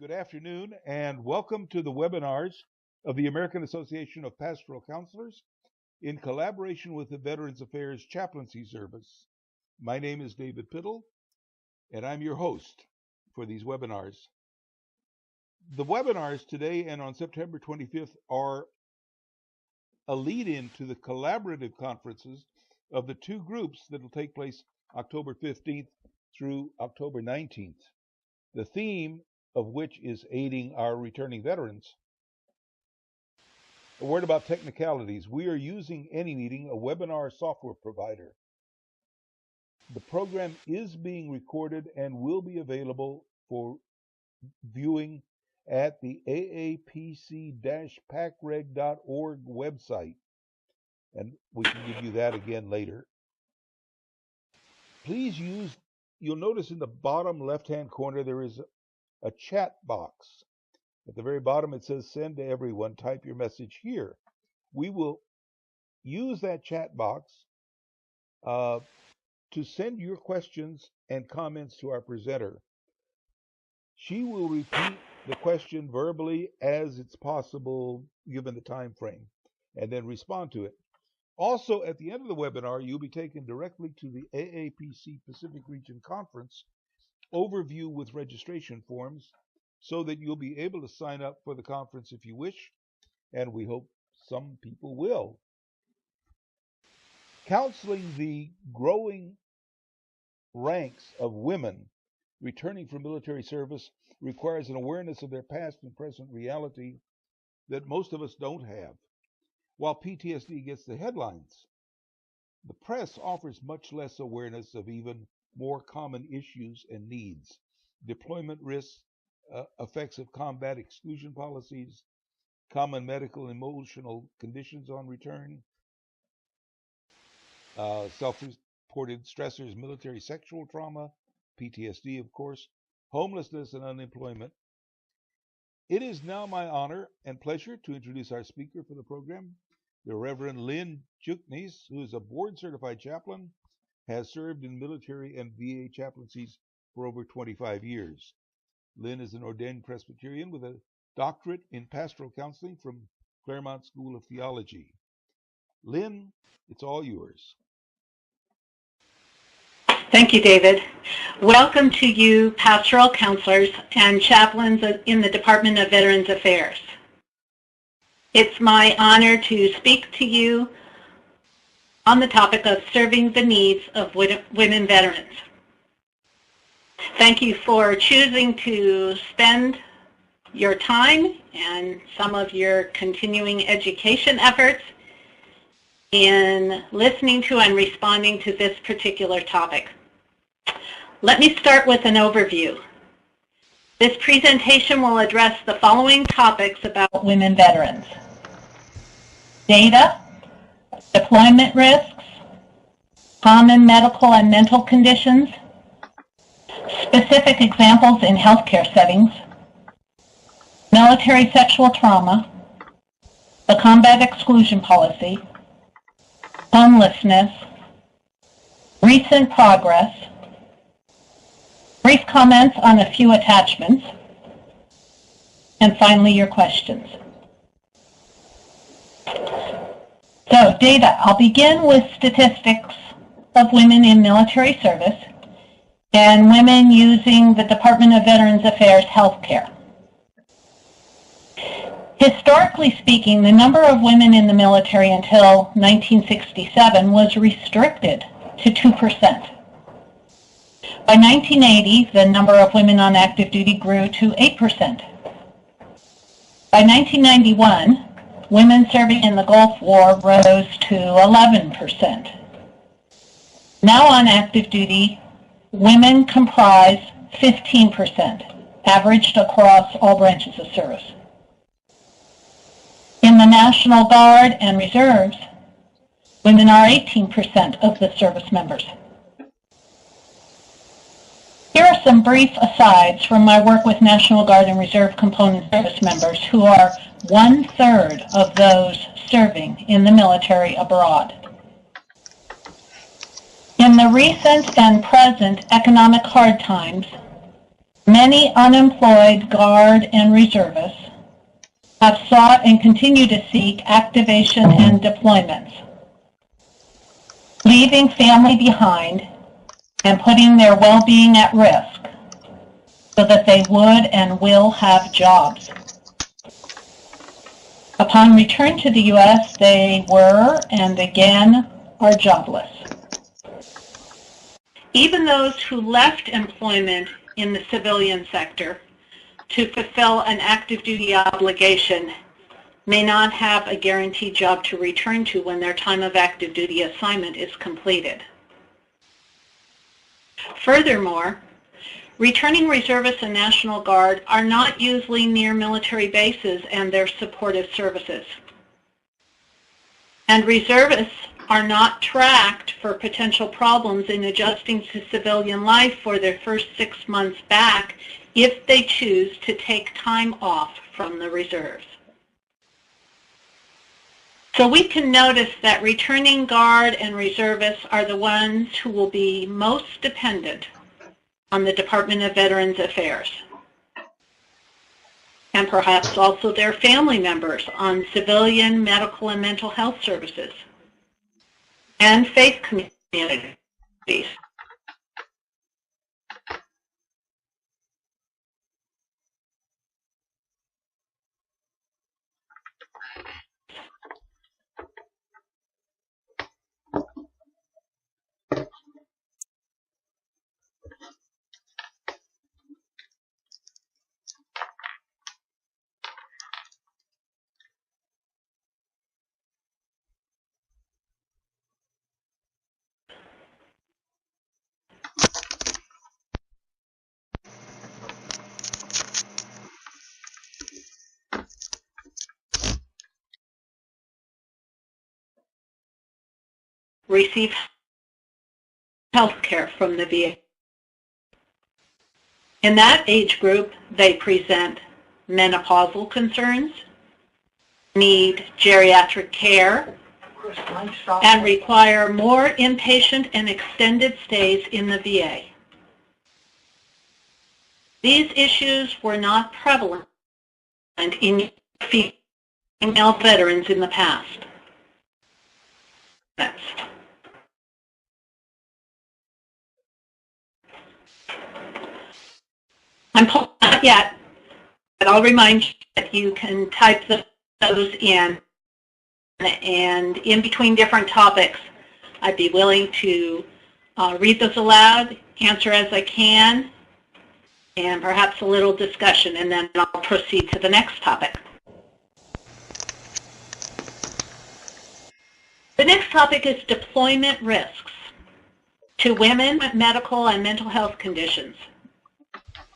Good afternoon, and welcome to the webinars of the American Association of Pastoral Counselors in collaboration with the Veterans Affairs Chaplaincy Service. My name is David Piddle, and I'm your host for these webinars. The webinars today and on September 25th are a lead-in to the collaborative conferences of the two groups that will take place October 15th through October 19th. The theme of which is aiding our returning veterans. A word about technicalities. We are using AnyMeeting, a webinar software provider. The program is being recorded and will be available for viewing at the aapc-pacreg.org website. And we can give you that again later. Please you'll notice in the bottom left-hand corner there is a chat box. At the very bottom it says send to everyone, type your message here. We will use that chat box to send your questions and comments to our presenter. She will repeat the question verbally as it's possible given the time frame and then respond to it. Also, at the end of the webinar, you'll be taken directly to the AAPC Pacific Region Conference overview with registration forms so that you'll be able to sign up for the conference if you wish, and we hope some people will. Counseling the growing ranks of women returning from military service requires an awareness of their past and present reality that most of us don't have. While PTSD gets the headlines, the press offers much less awareness of even more common issues and needs: deployment risks, effects of combat exclusion policies, common medical and emotional conditions on return, self-reported stressors, military sexual trauma, PTSD, of course, homelessness and unemployment. It is now my honor and pleasure to introduce our speaker for the program, the Reverend Lynn Juknies, who is a board-certified chaplain, has served in military and VA chaplaincies for over 25 years. Lynn is an ordained Presbyterian with a doctorate in pastoral counseling from Claremont School of Theology. Lynn, it's all yours. Thank you, David. Welcome to you, pastoral counselors and chaplains in the Department of Veterans Affairs. It's my honor to speak to you on the topic of serving the needs of women veterans. Thank you for choosing to spend your time and some of your continuing education efforts in listening to and responding to this particular topic. Let me start with an overview. This presentation will address the following topics about women veterans: data, deployment risks, common medical and mental conditions, specific examples in healthcare settings, military sexual trauma, the combat exclusion policy, homelessness, recent progress, brief comments on a few attachments, and finally your questions. So, data. I'll begin with statistics of women in military service and women using the Department of Veterans Affairs healthcare. Historically speaking, the number of women in the military until 1967 was restricted to 2%. By 1980, the number of women on active duty grew to 8%. By 1991, women serving in the Gulf War rose to 11%. Now on active duty, women comprise 15%, averaged across all branches of service. In the National Guard and Reserves, women are 18% of the service members. Here are some brief asides from my work with National Guard and Reserve component service members, who are 1/3 of those serving in the military abroad. In the recent and present economic hard times, Many unemployed Guard and reservists have sought and continue to seek activation and deployments, leaving family behind and putting their well-being at risk so that they would and will have jobs. Upon return to the U.S., they were and again are jobless. Even those who left employment in the civilian sector to fulfill an active duty obligation may not have a guaranteed job to return to when their time of active duty assignment is completed. Furthermore, returning reservists and National Guard are not usually near military bases and their supportive services. And reservists are not tracked for potential problems in adjusting to civilian life for their first 6 months back if they choose to take time off from the reserves. So we can notice that returning Guard and reservists are the ones who will be most dependent on the Department of Veterans Affairs, and perhaps also their family members on civilian, medical, and mental health services, and faith communities. Receive health care from the VA. In that age group, they present menopausal concerns, need geriatric care, and require more inpatient and extended stays in the VA. These issues were not prevalent in female veterans in the past. I'm pulling not yet, but I'll remind you that you can type those in, and in between different topics, I'd be willing to read those aloud, answer as I can, and perhaps a little discussion, and then I'll proceed to the next topic. The next topic is deployment risks to women with medical and mental health conditions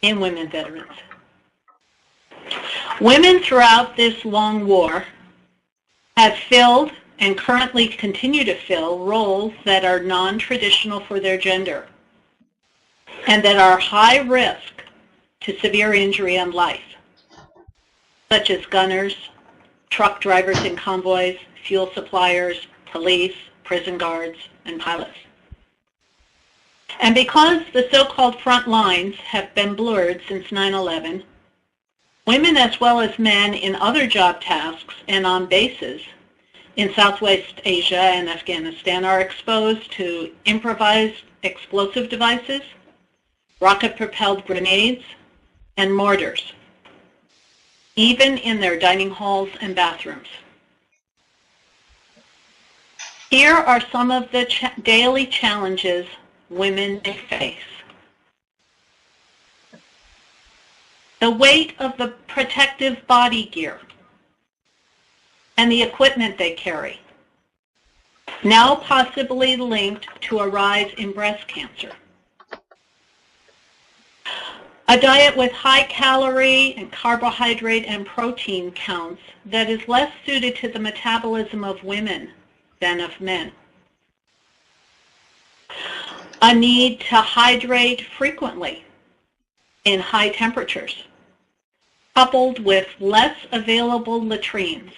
in women veterans. Women throughout this long war have filled and currently continue to fill roles that are non-traditional for their gender and that are high risk to severe injury and life, such as gunners, truck drivers in convoys, fuel suppliers, police, prison guards, and pilots. And because the so-called front lines have been blurred since 9/11, women as well as men in other job tasks and on bases in Southwest Asia and Afghanistan are exposed to improvised explosive devices, rocket-propelled grenades, and mortars, even in their dining halls and bathrooms. Here are some of the daily challenges women may face. The weight of the protective body gear and the equipment they carry, now possibly linked to a rise in breast cancer. A diet with high calorie and carbohydrate and protein counts that is less suited to the metabolism of women than of men. A need to hydrate frequently in high temperatures, coupled with less available latrines,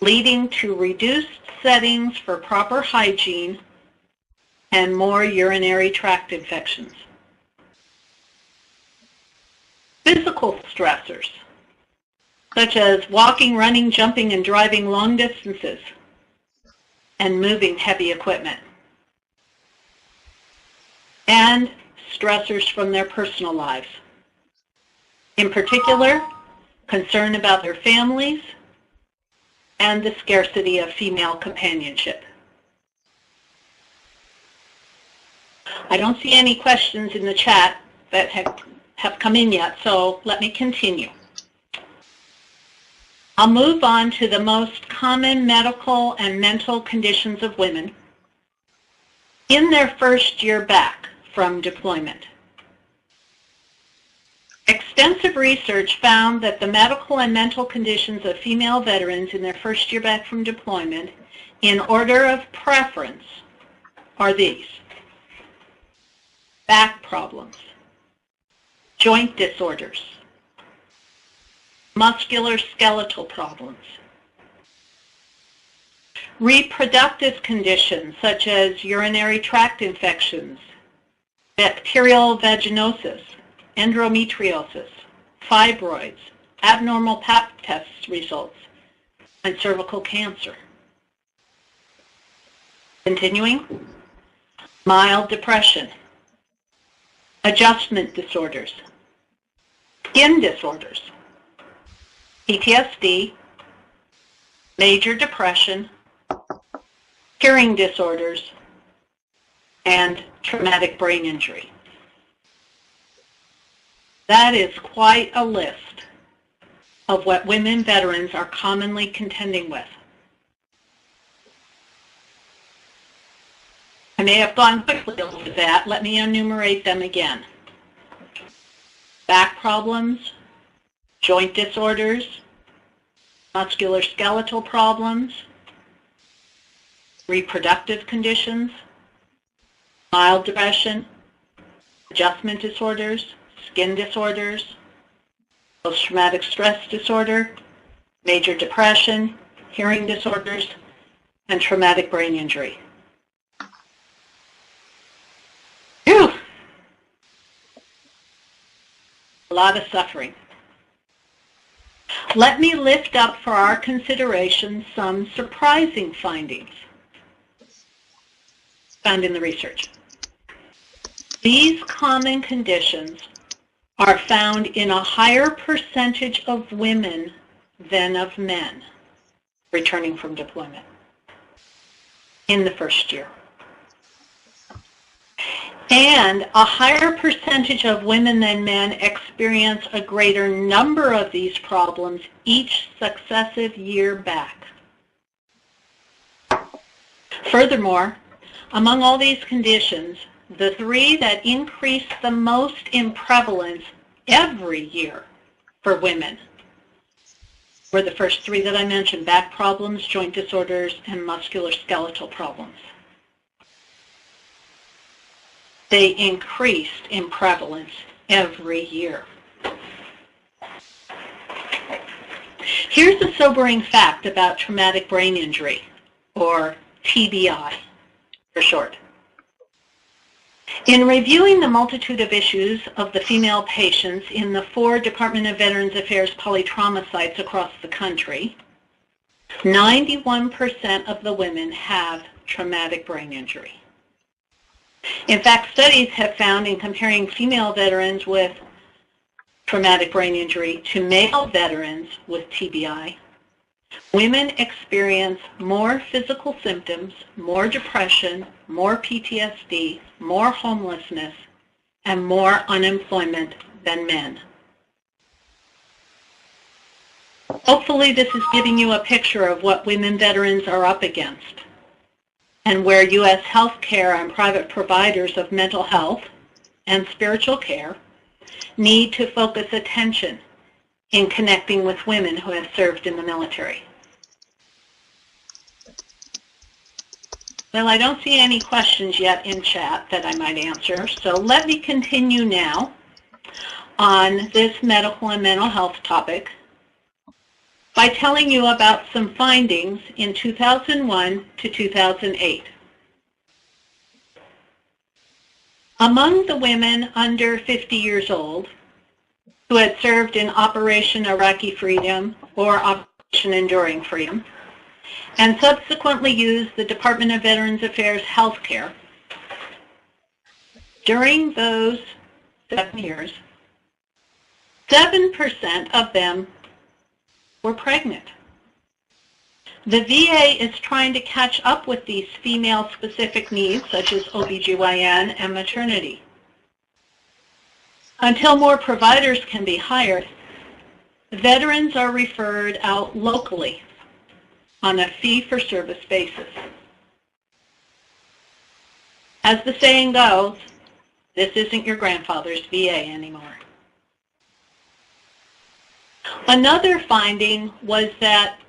leading to reduced settings for proper hygiene and more urinary tract infections. Physical stressors, such as walking, running, jumping, and driving long distances, and moving heavy equipment. And stressors from their personal lives. In particular, concern about their families and the scarcity of female companionship. I don't see any questions in the chat that have come in yet, so let me continue. I'll move on to the most common medical and mental conditions of women in their first year back from deployment. Extensive research found that the medical and mental conditions of female veterans in their first year back from deployment, in order of preference, are these: back problems, joint disorders, musculoskeletal problems, reproductive conditions such as urinary tract infections, bacterial vaginosis, endometriosis, fibroids, abnormal pap test results, and cervical cancer. Continuing, mild depression, adjustment disorders, skin disorders, PTSD, major depression, hearing disorders, and traumatic brain injury. That is quite a list of what women veterans are commonly contending with. I may have gone quickly over that. Let me enumerate them again. Back problems, joint disorders, musculoskeletal problems, reproductive conditions, mild depression, adjustment disorders, skin disorders, post-traumatic stress disorder, major depression, hearing disorders, and traumatic brain injury. Whew. A lot of suffering. Let me lift up for our consideration some surprising findings found in the research. These common conditions are found in a higher percentage of women than of men returning from deployment in the first year. And a higher percentage of women than men experience a greater number of these problems each successive year back. Furthermore, among all these conditions, the three that increase the most in prevalence every year for women were the first three that I mentioned: back problems, joint disorders, and musculoskeletal problems. They increased in prevalence every year. Here's a sobering fact about traumatic brain injury, or TBI for short. In reviewing the multitude of issues of the female patients in the 4 Department of Veterans Affairs polytrauma sites across the country, 91% of the women have traumatic brain injury. In fact, studies have found in comparing female veterans with traumatic brain injury to male veterans with TBI, women experience more physical symptoms, more depression, more PTSD, more homelessness, and more unemployment than men. Hopefully this is giving you a picture of what women veterans are up against and where U.S. healthcare and private providers of mental health and spiritual care need to focus attention in connecting with women who have served in the military. Well, I don't see any questions yet in chat that I might answer, so let me continue now on this medical and mental health topic by telling you about some findings in 2001 to 2008. Among the women under 50 years old who had served in Operation Iraqi Freedom or Operation Enduring Freedom, and subsequently used the Department of Veterans Affairs healthcare. During those 7 years, 7% of them were pregnant. The VA is trying to catch up with these female-specific needs, such as OBGYN and maternity. Until more providers can be hired, veterans are referred out locally on a fee-for-service basis. As the saying goes, this isn't your grandfather's VA anymore. Another finding was that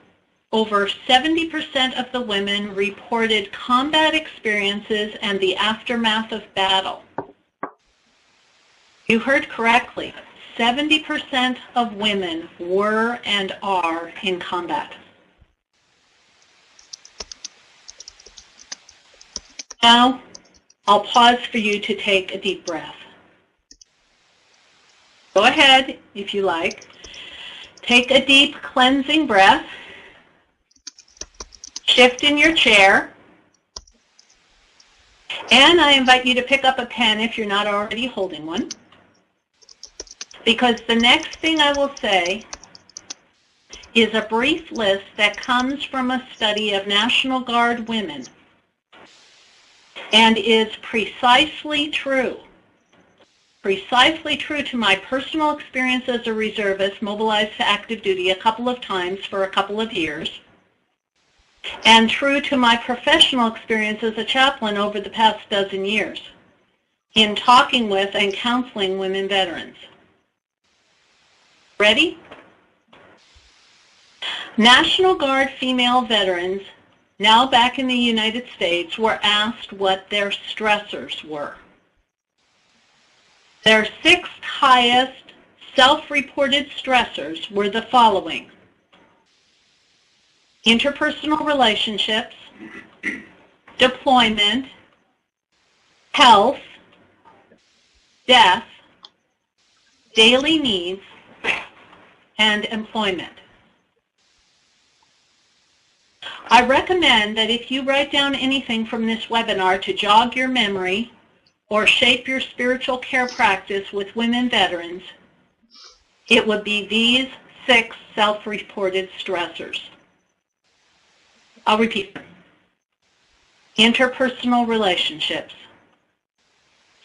over 70% of the women reported combat experiences and the aftermath of battle. You heard correctly, 70% of women were and are in combat. Now, I'll pause for you to take a deep breath. Go ahead, if you like. Take a deep cleansing breath. Shift in your chair. And I invite you to pick up a pen if you're not already holding one, because the next thing I will say is a brief list that comes from a study of National Guard women and is precisely true to my personal experience as a reservist mobilized to active duty a couple of times for a couple of years, and true to my professional experience as a chaplain over the past dozen years in talking with and counseling women veterans. Ready? National Guard female veterans, now back in the United States, were asked what their stressors were. Their 6th highest self-reported stressors were the following: interpersonal relationships, deployment, health, death, daily needs, and employment. I recommend that if you write down anything from this webinar to jog your memory or shape your spiritual care practice with women veterans, it would be these 6 self-reported stressors. I'll repeat them. Interpersonal relationships,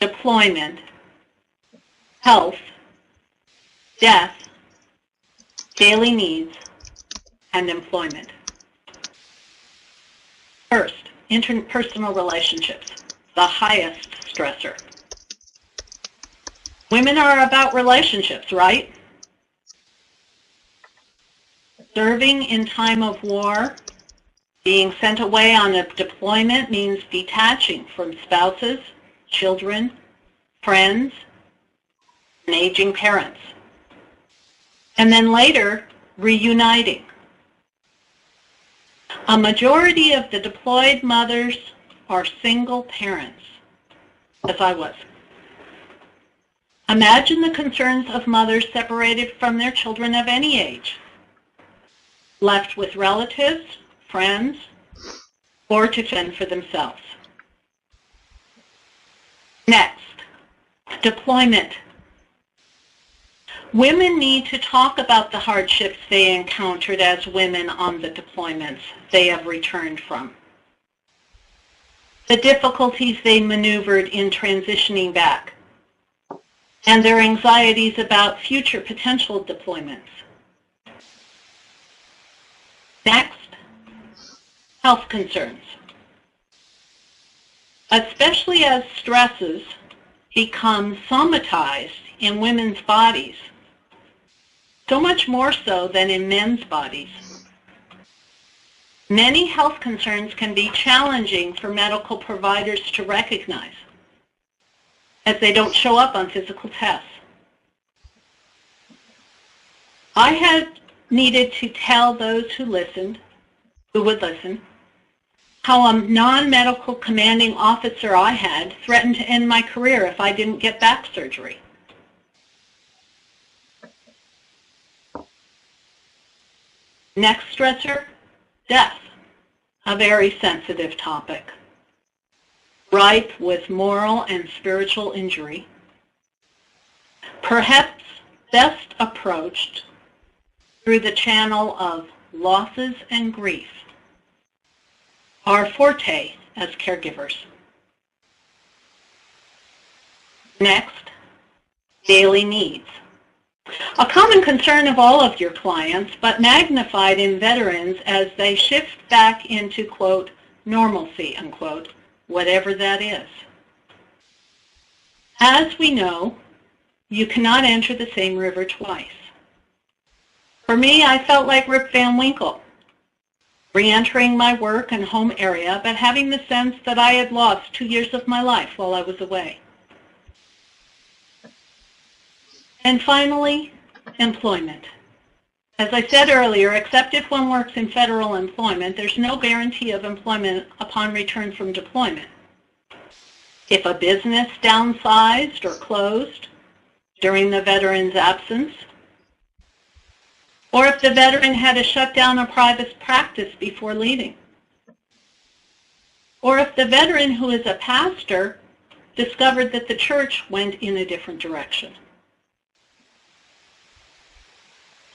deployment, health, death, daily needs, and employment. First, interpersonal relationships, the highest stressor. Women are about relationships, right? Serving in time of war, being sent away on a deployment means detaching from spouses, children, friends, and aging parents. And then later, reuniting. A majority of the deployed mothers are single parents, as I was. Imagine the concerns of mothers separated from their children of any age, left with relatives, friends, or to fend for themselves. Next, deployment. Women need to talk about the hardships they encountered as women on the deployments they have returned from, the difficulties they maneuvered in transitioning back, and their anxieties about future potential deployments. Next, health concerns. Especially as stresses become somatized in women's bodies, so much more so than in men's bodies. Many health concerns can be challenging for medical providers to recognize, as they don't show up on physical tests. I had needed to tell those who would listen, how a non-medical commanding officer I had threatened to end my career if I didn't get back surgery. Next stressor, death, a very sensitive topic, ripe with moral and spiritual injury, perhaps best approached through the channel of losses and grief, our forte as caregivers. Next, daily needs. A common concern of all of your clients, but magnified in veterans as they shift back into, quote, normalcy, unquote, whatever that is. As we know, you cannot enter the same river twice. For me, I felt like Rip Van Winkle, re-entering my work and home area, but having the sense that I had lost 2 years of my life while I was away. And finally, employment. As I said earlier, except if one works in federal employment, there's no guarantee of employment upon return from deployment. If a business downsized or closed during the veteran's absence, or if the veteran had to shut down a private practice before leaving, or if the veteran who is a pastor discovered that the church went in a different direction.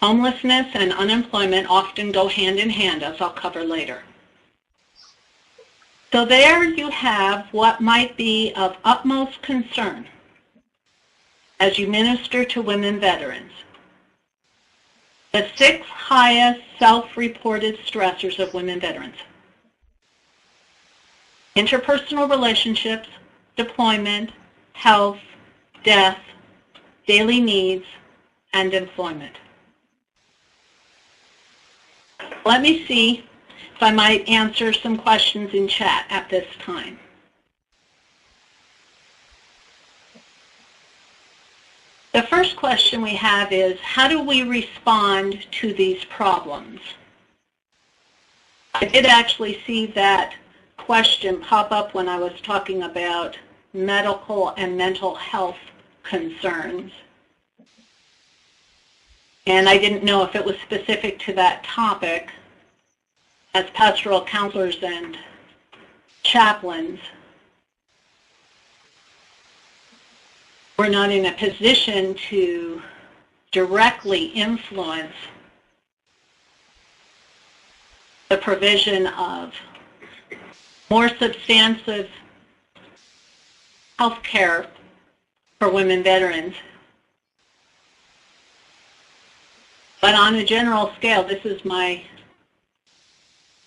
Homelessness and unemployment often go hand in hand, as I'll cover later. So there you have what might be of utmost concern as you minister to women veterans. The 6 highest self-reported stressors of women veterans: interpersonal relationships, deployment, health, death, daily needs, and employment. Let me see if I might answer some questions in chat at this time. The first question we have is, how do we respond to these problems? I did actually see that question pop up when I was talking about medical and mental health concerns. And I didn't know if it was specific to that topic. As pastoral counselors and chaplains, we're not in a position to directly influence the provision of more substantive health care for women veterans. But on a general scale, this is my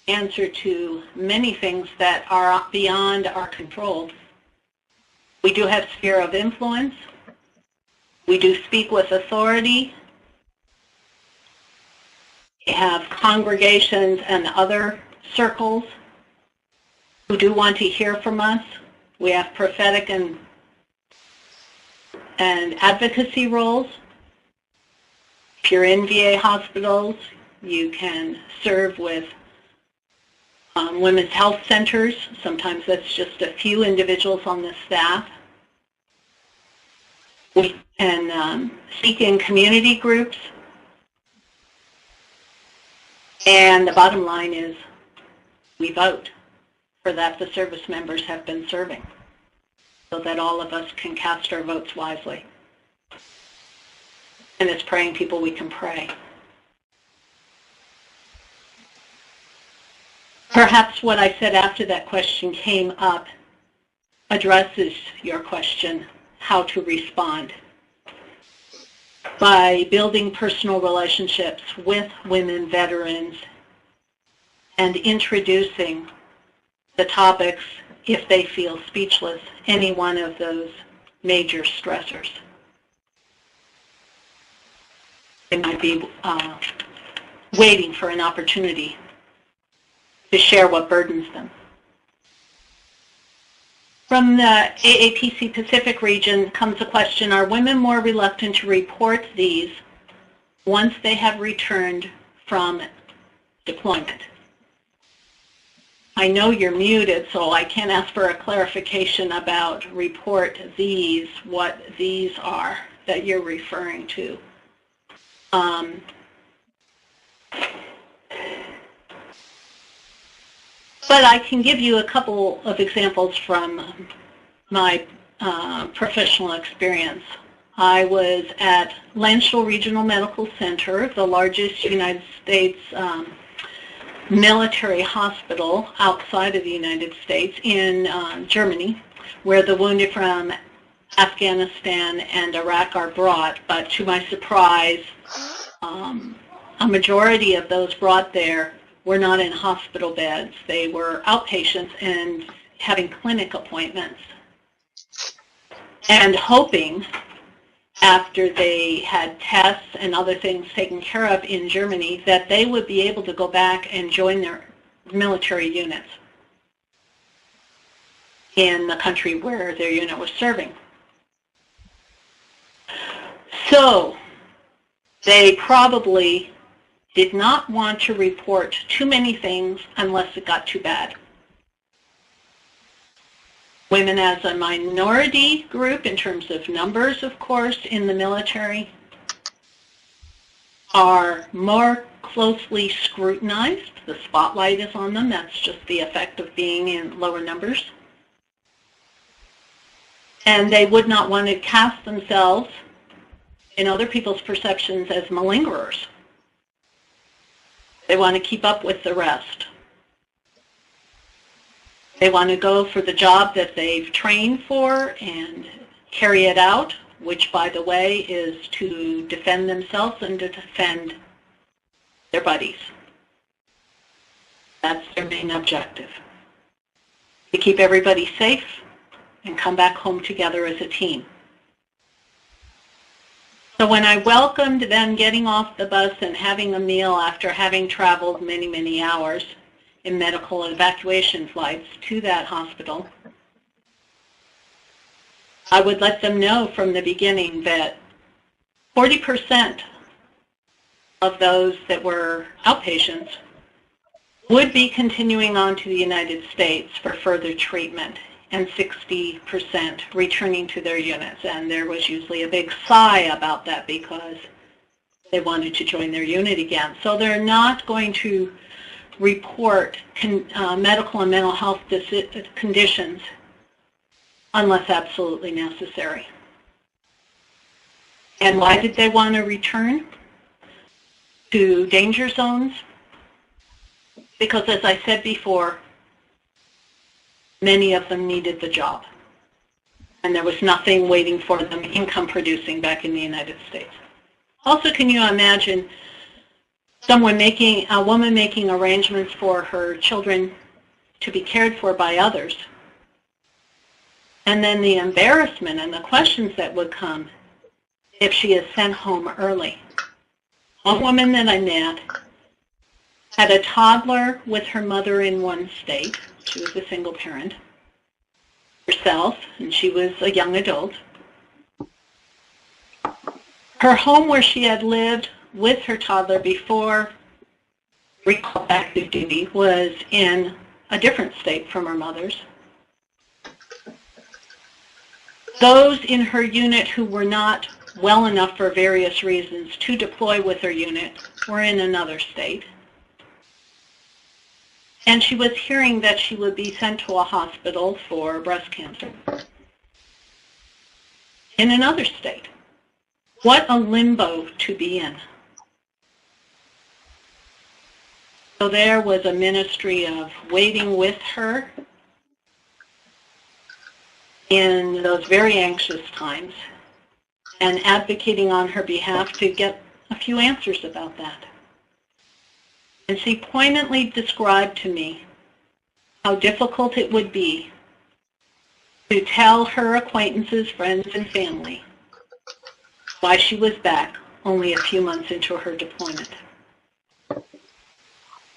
answer to many things that are beyond our control. We do have sphere of influence. We do speak with authority. We have congregations and other circles who do want to hear from us. We have prophetic and advocacy roles. If you're in VA hospitals, you can serve with women's health centers. Sometimes that's just a few individuals on the staff. We can speak in community groups. And the bottom line is we vote for that the service members have been serving, so that all of us can cast our votes wisely. And as praying people, we can pray. Perhaps what I said after that question came up addresses your question, how to respond. By building personal relationships with women veterans and introducing the topics, if they feel speechless, any one of those major stressors. They might be waiting for an opportunity to share what burdens them. From the AAPC Pacific region comes a question, are women more reluctant to report these once they have returned from deployment? I know you're muted, so I can't ask for a clarification about report these, what these are that you're referring to. But I can give you a couple of examples from my professional experience. I was at Landstuhl Regional Medical Center, the largest United States military hospital outside of the United States in Germany, where the wounded from Afghanistan and Iraq are brought. But to my surprise, a majority of those brought there were not in hospital beds. They were outpatients and having clinic appointments and hoping, after they had tests and other things taken care of in Germany, that they would be able to go back and join their military units in the country where their unit was serving. So they probably did not want to report too many things unless it got too bad. Women as a minority group, in terms of numbers, of course, in the military, are more closely scrutinized. The spotlight is on them. That's just the effect of being in lower numbers. And they would not want to cast themselves in other people's perceptions as malingerers. They want to keep up with the rest. They want to go for the job that they've trained for and carry it out, which, by the way, is to defend themselves and to defend their buddies. That's their main objective, to keep everybody safe and come back home together as a team. So when I welcomed them getting off the bus and having a meal after having traveled many, many hours in medical evacuation flights to that hospital, I would let them know from the beginning that 40% of those that were outpatients would be continuing on to the United States for further treatment, and 60% returning to their units. And there was usually a big sigh about that because they wanted to join their unit again. So they're not going to report medical and mental health conditions unless absolutely necessary. And why did they want to return to danger zones? Because, as I said before, many of them needed the job, and there was nothing waiting for them income producing back in the United States. Also, can you imagine a woman making arrangements for her children to be cared for by others, and then the embarrassment and the questions that would come if she is sent home early? One woman that I met had a toddler with her mother in one state. She was a single parent herself, and she was a young adult. Her home where she had lived with her toddler before recalled back to duty was in a different state from her mother's. Those in her unit who were not well enough for various reasons to deploy with her unit were in another state. And she was hearing that she would be sent to a hospital for breast cancer in another state. What a limbo to be in. So there was a ministry of waiting with her in those very anxious times and advocating on her behalf to get a few answers about that. And she poignantly described to me how difficult it would be to tell her acquaintances, friends, and family why she was back only a few months into her deployment.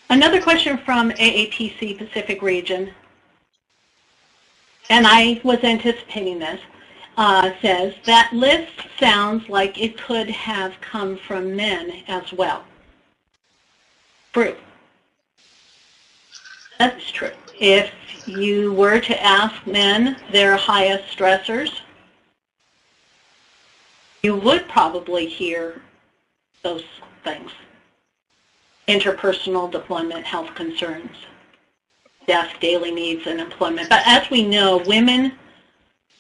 Another question from AAPC Pacific Region, and I was anticipating this, says, that list sounds like it could have come from men as well. True. That's true. If you were to ask men their highest stressors, you would probably hear those things. Interpersonal, deployment, health concerns, death, daily needs, and employment. But as we know, women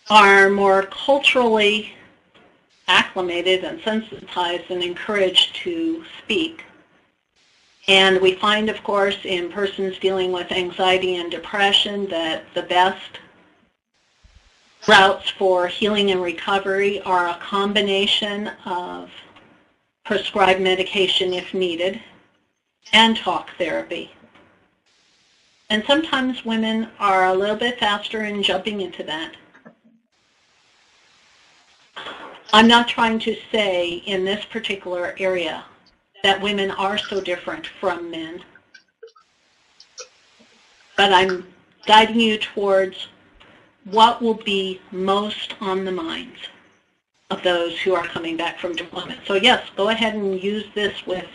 are more culturally acclimated and sensitized and encouraged to speak. And we find, of course, in persons dealing with anxiety and depression that the best routes for healing and recovery are a combination of prescribed medication if needed and talk therapy. And sometimes women are a little bit faster in jumping into that. I'm not trying to say in this particular area that women are so different from men, but I'm guiding you towards what will be most on the minds of those who are coming back from deployment. So yes, go ahead and use this with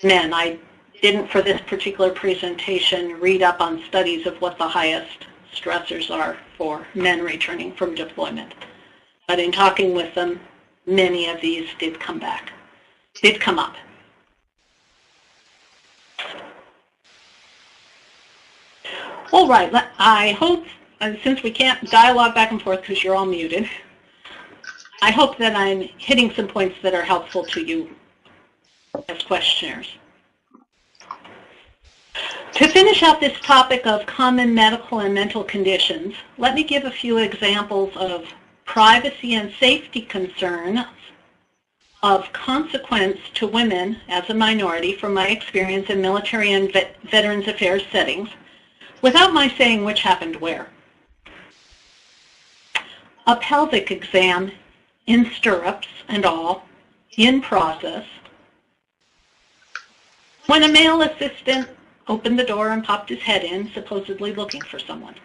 men. I didn't, for this particular presentation, read up on studies of what the highest stressors are for men returning from deployment. But in talking with them, many of these did come up. All right, I hope, since we can't dialogue back and forth because you're all muted, I hope that I'm hitting some points that are helpful to you as questioners. To finish out this topic of common medical and mental conditions, let me give a few examples of privacy and safety concerns of consequence to women as a minority from my experience in military and Veterans Affairs settings, without my saying which happened where. A pelvic exam in stirrups and all, in process, when a male assistant opened the door and popped his head in, supposedly looking for someone.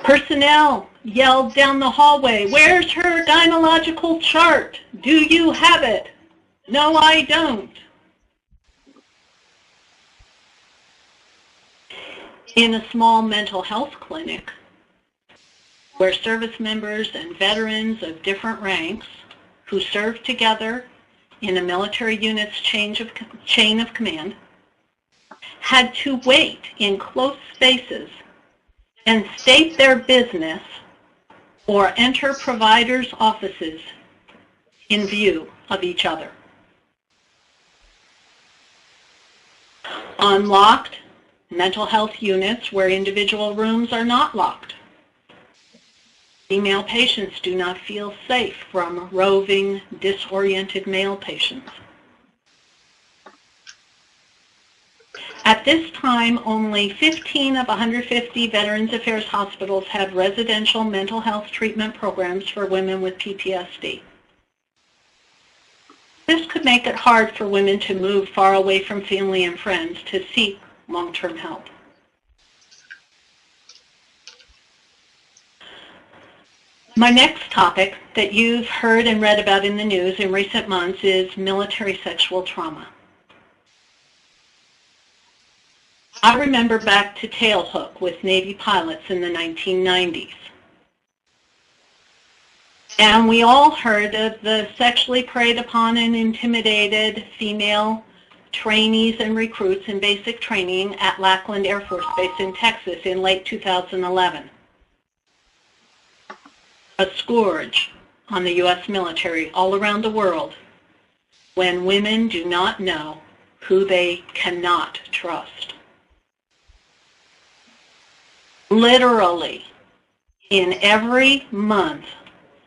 Personnel yelled down the hallway, "Where's her gynecological chart? Do you have it?" "No, I don't." In a small mental health clinic, where service members and veterans of different ranks who served together in a military unit's chain of command had to wait in close spaces and state their business or enter providers' offices in view of each other. Unlocked mental health units where individual rooms are not locked. Female patients do not feel safe from roving, disoriented male patients. At this time, only 15 of 150 Veterans Affairs hospitals had residential mental health treatment programs for women with PTSD. This could make it hard for women to move far away from family and friends to seek long-term help. My next topic that you've heard and read about in the news in recent months is military sexual trauma. I remember back to tailhook with Navy pilots in the 1990s. And we all heard of the sexually preyed upon and intimidated female trainees and recruits in basic training at Lackland Air Force Base in Texas in late 2011. A scourge on the U.S. military all around the world when women do not know who they cannot trust. Literally, in every month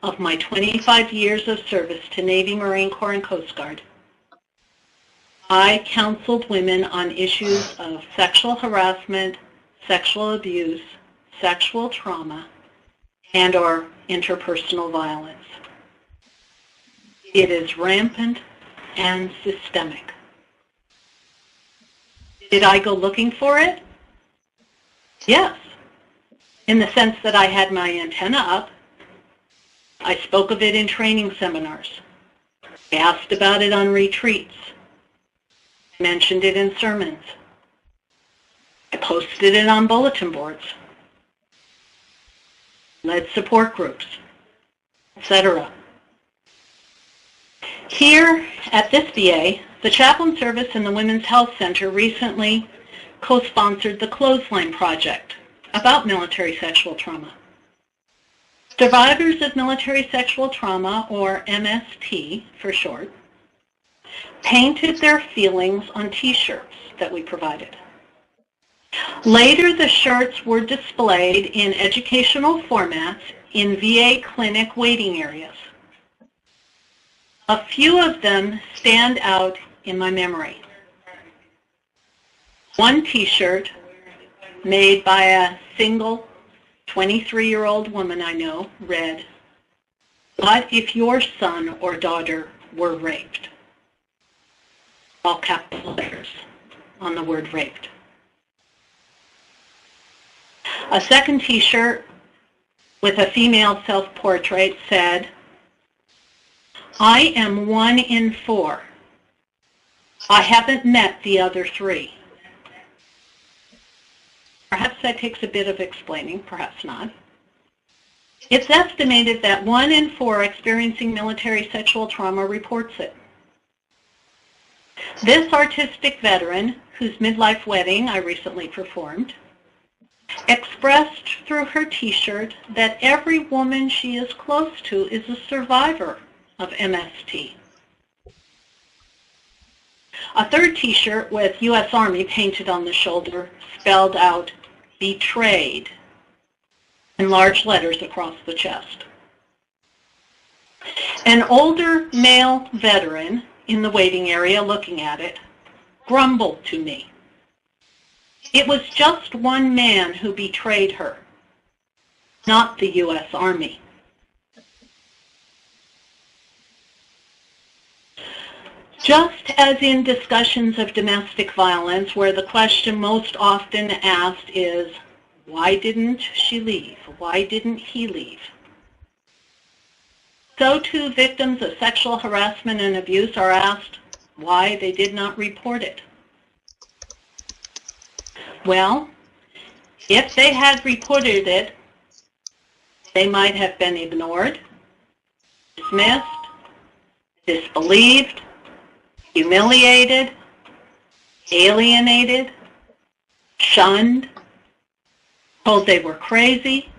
of my 25 years of service to Navy, Marine Corps, and Coast Guard, I counseled women on issues of sexual harassment, sexual abuse, sexual trauma, and/or interpersonal violence. It is rampant and systemic. Did I go looking for it? Yes, in the sense that I had my antenna up. I spoke of it in training seminars. I asked about it on retreats. I mentioned it in sermons. I posted it on bulletin boards, led support groups, etc. Here at this VA, the Chaplain Service and the Women's Health Center recently co-sponsored the Clothesline Project about military sexual trauma. Survivors of military sexual trauma, or MST for short, painted their feelings on T-shirts that we provided. Later, the shirts were displayed in educational formats in VA clinic waiting areas. A few of them stand out in my memory. One T-shirt made by a single 23-year-old woman I know read, "What if your son or daughter were raped?" All capital letters on the word raped. A second T-shirt with a female self-portrait said, "I am 1 in 4. I haven't met the other 3. Perhaps that takes a bit of explaining, perhaps not. It's estimated that 1 in 4 experiencing military sexual trauma reports it. This artistic veteran, whose midlife wedding I recently performed, expressed through her T-shirt that every woman she is close to is a survivor of MST. A third T-shirt with U.S. Army painted on the shoulder spelled out "betrayed" in large letters across the chest. An older male veteran in the waiting area looking at it grumbled to me. It was just one man who betrayed her, not the U.S. Army. Just as in discussions of domestic violence, where the question most often asked is, why didn't she leave? Why didn't he leave? So too, victims of sexual harassment and abuse are asked why they did not report it. Well, if they had reported it, they might have been ignored, dismissed, disbelieved, humiliated, alienated, shunned, told they were crazy,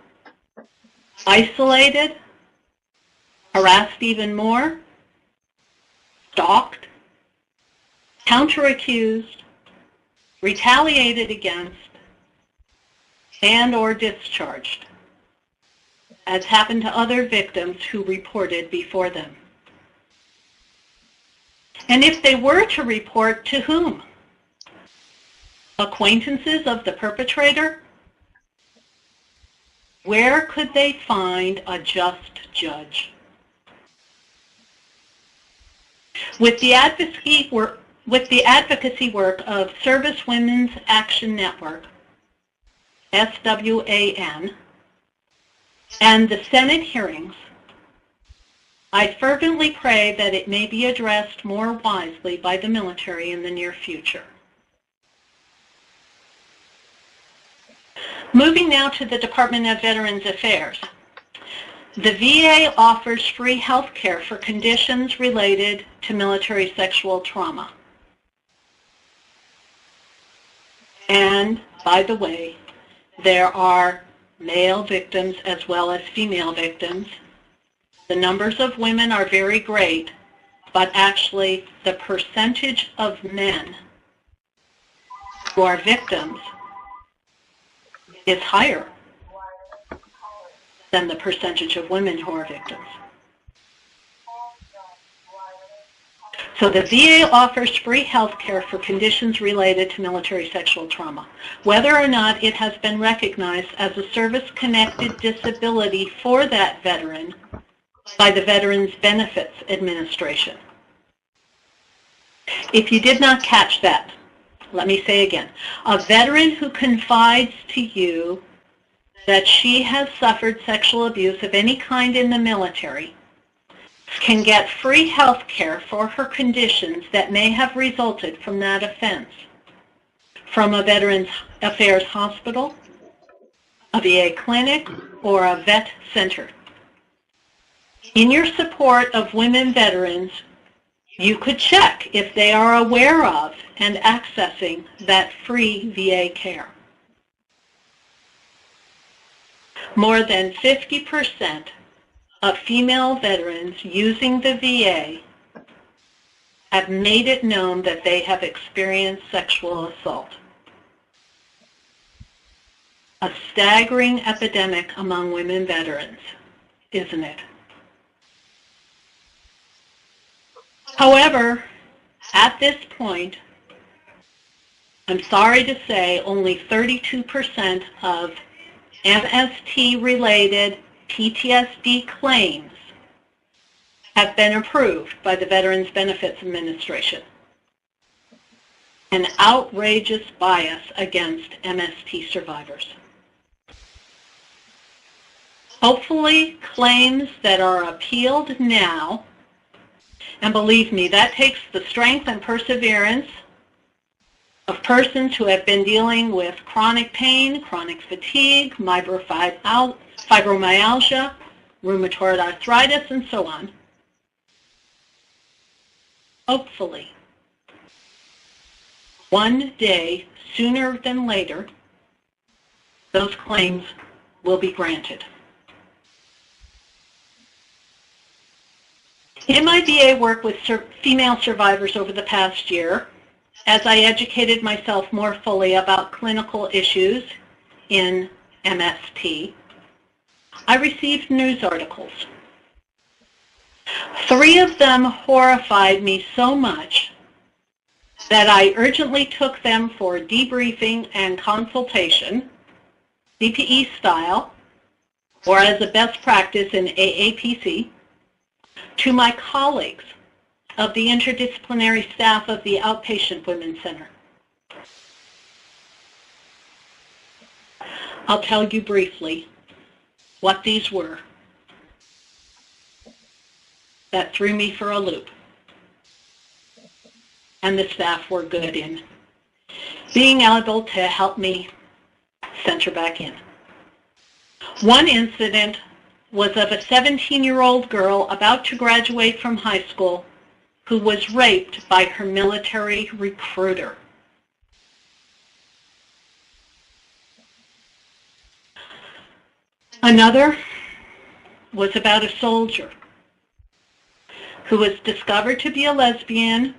isolated, harassed even more, stalked, counter-accused, retaliated against, and or discharged, as happened to other victims who reported before them. And if they were to report, to whom? Acquaintances of the perpetrator? Where could they find a just judge? With the advocacy work of Service Women's Action Network, SWAN, and the Senate hearings, I fervently pray that it may be addressed more wisely by the military in the near future. Moving now to the Department of Veterans Affairs. The VA offers free health care for conditions related to military sexual trauma. And, by the way, there are male victims as well as female victims. The numbers of women are very great, but actually the percentage of men who are victims is higher than the percentage of women who are victims. So the VA offers free health care for conditions related to military sexual trauma, whether or not it has been recognized as a service-connected disability for that veteran by the Veterans Benefits Administration. If you did not catch that, let me say again, a veteran who confides to you that she has suffered sexual abuse of any kind in the military can get free health care for her conditions that may have resulted from that offense from a Veterans Affairs hospital, a VA clinic, or a vet center. In your support of women veterans, You could check if they are aware of and accessing that free VA care. More than 50% of female veterans using the VA have made it known that they have experienced sexual assault. A staggering epidemic among women veterans, isn't it? However, at this point, I'm sorry to say only 32% of MST-related PTSD claims have been approved by the Veterans Benefits Administration. An outrageous bias against MST survivors. Hopefully, claims that are appealed now, and believe me, that takes the strength and perseverance of persons who have been dealing with chronic pain, chronic fatigue, fibromyalgia, rheumatoid arthritis, and so on. Hopefully, one day, sooner than later, those claims will be granted. In my VA work with female survivors over the past year, as I educated myself more fully about clinical issues in MST, I received news articles. 3 of them horrified me so much that I urgently took them for debriefing and consultation, CPE style, or as a best practice in AAPC, to my colleagues of the interdisciplinary staff of the Outpatient Women's Center. I'll tell you briefly what these were that threw me for a loop, and the staff were good in being able to help me center back in. One incident was of a 17-year-old girl about to graduate from high school who was raped by her military recruiter. Another was about a soldier who was discovered to be a lesbian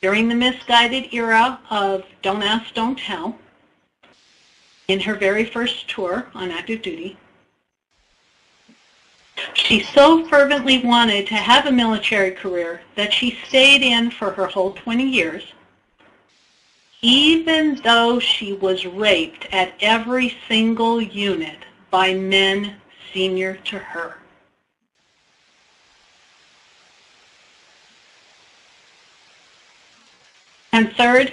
during the misguided era of Don't Ask, Don't Tell in her very first tour on active duty. She so fervently wanted to have a military career that she stayed in for her whole 20 years, even though she was raped at every single unit by men senior to her. And third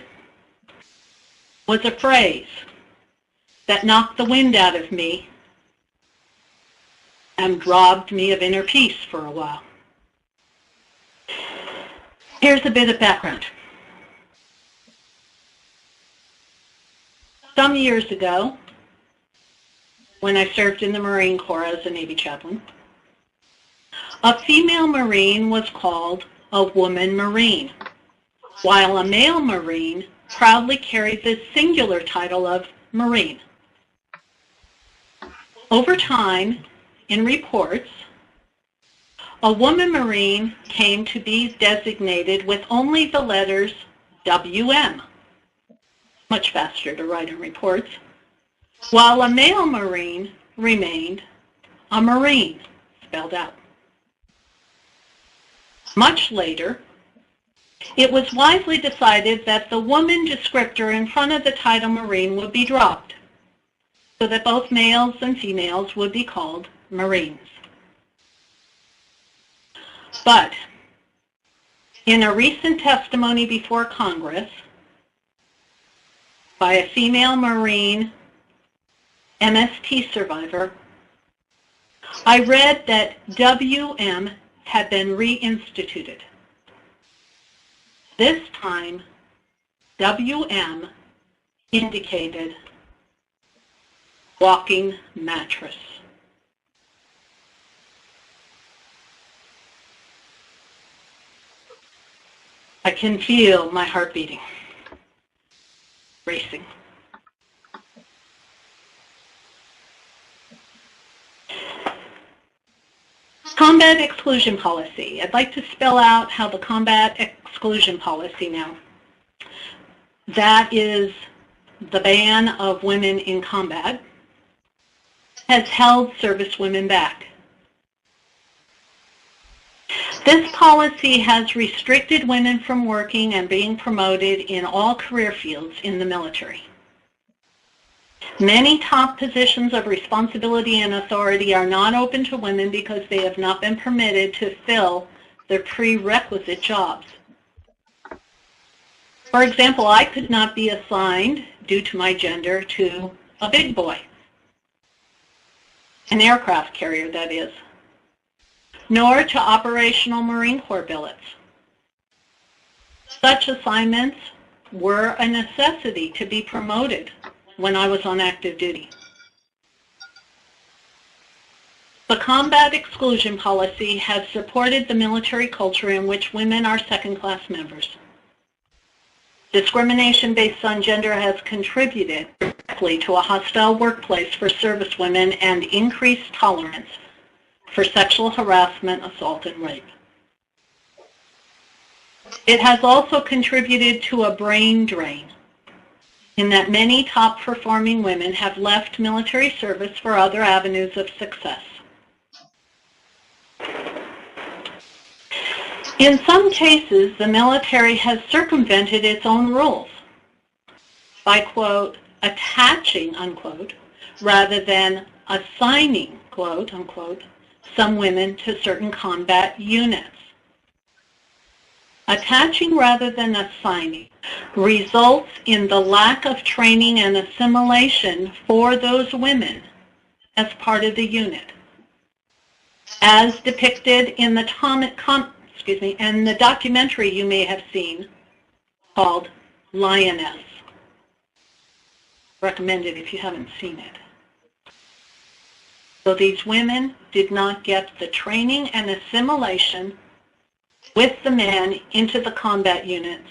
was a phrase that knocked the wind out of me and robbed me of inner peace for a while. Here's a bit of background. Some years ago, when I served in the Marine Corps as a Navy chaplain, a female Marine was called a woman Marine, while a male Marine proudly carried the singular title of Marine. Over time, in reports, a woman Marine came to be designated with only the letters WM, much faster to write in reports, while a male Marine remained a Marine, spelled out. Much later, it was wisely decided that the woman descriptor in front of the title Marine would be dropped, so that both males and females would be called Marines. But in a recent testimony before Congress by a female Marine MST survivor, I read that WM had been reinstituted. This time, WM indicated walking mattress. I can feel my heart beating, racing. Combat exclusion policy. I'd like to spell out how the combat exclusion policy now. That is the ban of women in combat, has held service women back. This policy has restricted women from working and being promoted in all career fields in the military. Many top positions of responsibility and authority are not open to women because they have not been permitted to fill their prerequisite jobs. For example, I could not be assigned, due to my gender, to a big boy, an aircraft carrier that is, nor to operational Marine Corps billets. Such assignments were a necessity to be promoted when I was on active duty. The combat exclusion policy has supported the military culture in which women are second-class members. Discrimination based on gender has contributed directly to a hostile workplace for service women and increased tolerance for sexual harassment, assault, and rape. It has also contributed to a brain drain in that many top-performing women have left military service for other avenues of success. In some cases, the military has circumvented its own rules by, quote, attaching, unquote, rather than assigning, quote, unquote, some women to certain combat units. Attaching rather than assigning results in the lack of training and assimilation for those women as part of the unit, as depicted in the documentary you may have seen called Lioness. Recommended if you haven't seen it. So these women did not get the training and assimilation with the men into the combat units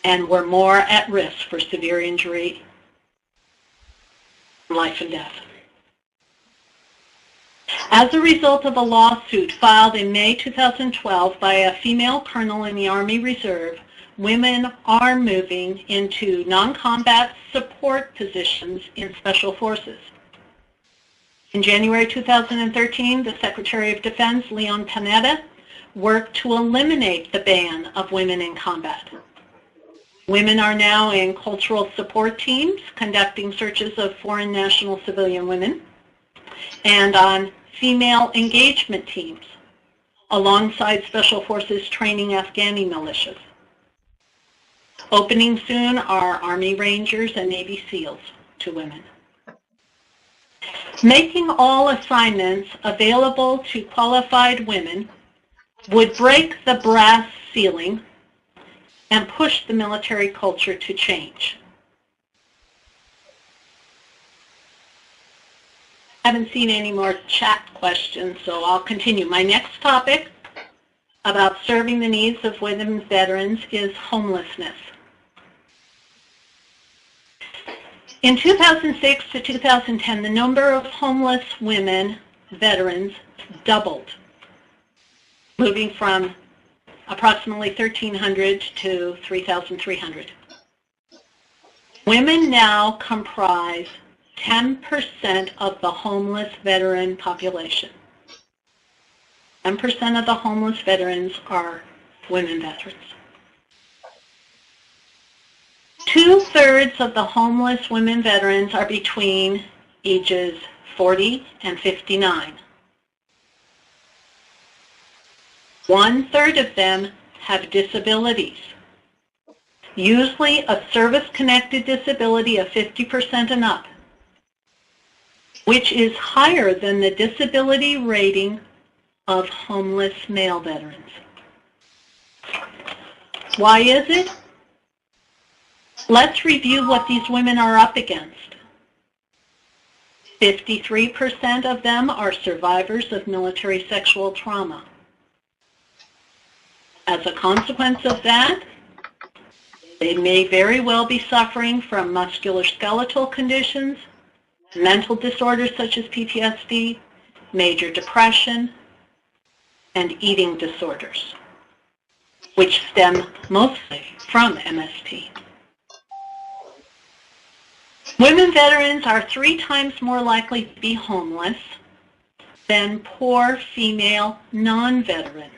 and were more at risk for severe injury, life and death. As a result of a lawsuit filed in May 2012 by a female colonel in the Army Reserve, women are moving into non-combat support positions in Special Forces. In January 2013, the Secretary of Defense, Leon Panetta, worked to eliminate the ban of women in combat. Women are now in cultural support teams conducting searches of foreign national civilian women and on female engagement teams alongside Special Forces training Afghani militias. Opening soon are Army Rangers and Navy SEALs to women. Making all assignments available to qualified women would break the brass ceiling and push the military culture to change. I haven't seen any more chat questions, so I'll continue. My next topic about serving the needs of women veterans is homelessness. In 2006 to 2010, the number of homeless women veterans doubled, moving from approximately 1,300 to 3,300. Women now comprise 10% of the homeless veteran population. 10% of the homeless veterans are women veterans. 2/3 of the homeless women veterans are between ages 40 and 59. 1/3 of them have disabilities, usually a service-connected disability of 50% and up, which is higher than the disability rating of homeless male veterans. Why is it? Let's review what these women are up against. 53% of them are survivors of military sexual trauma. As a consequence of that, they may very well be suffering from musculoskeletal conditions, mental disorders such as PTSD, major depression, and eating disorders, which stem mostly from MST. Women veterans are 3 times more likely to be homeless than poor female non-veterans.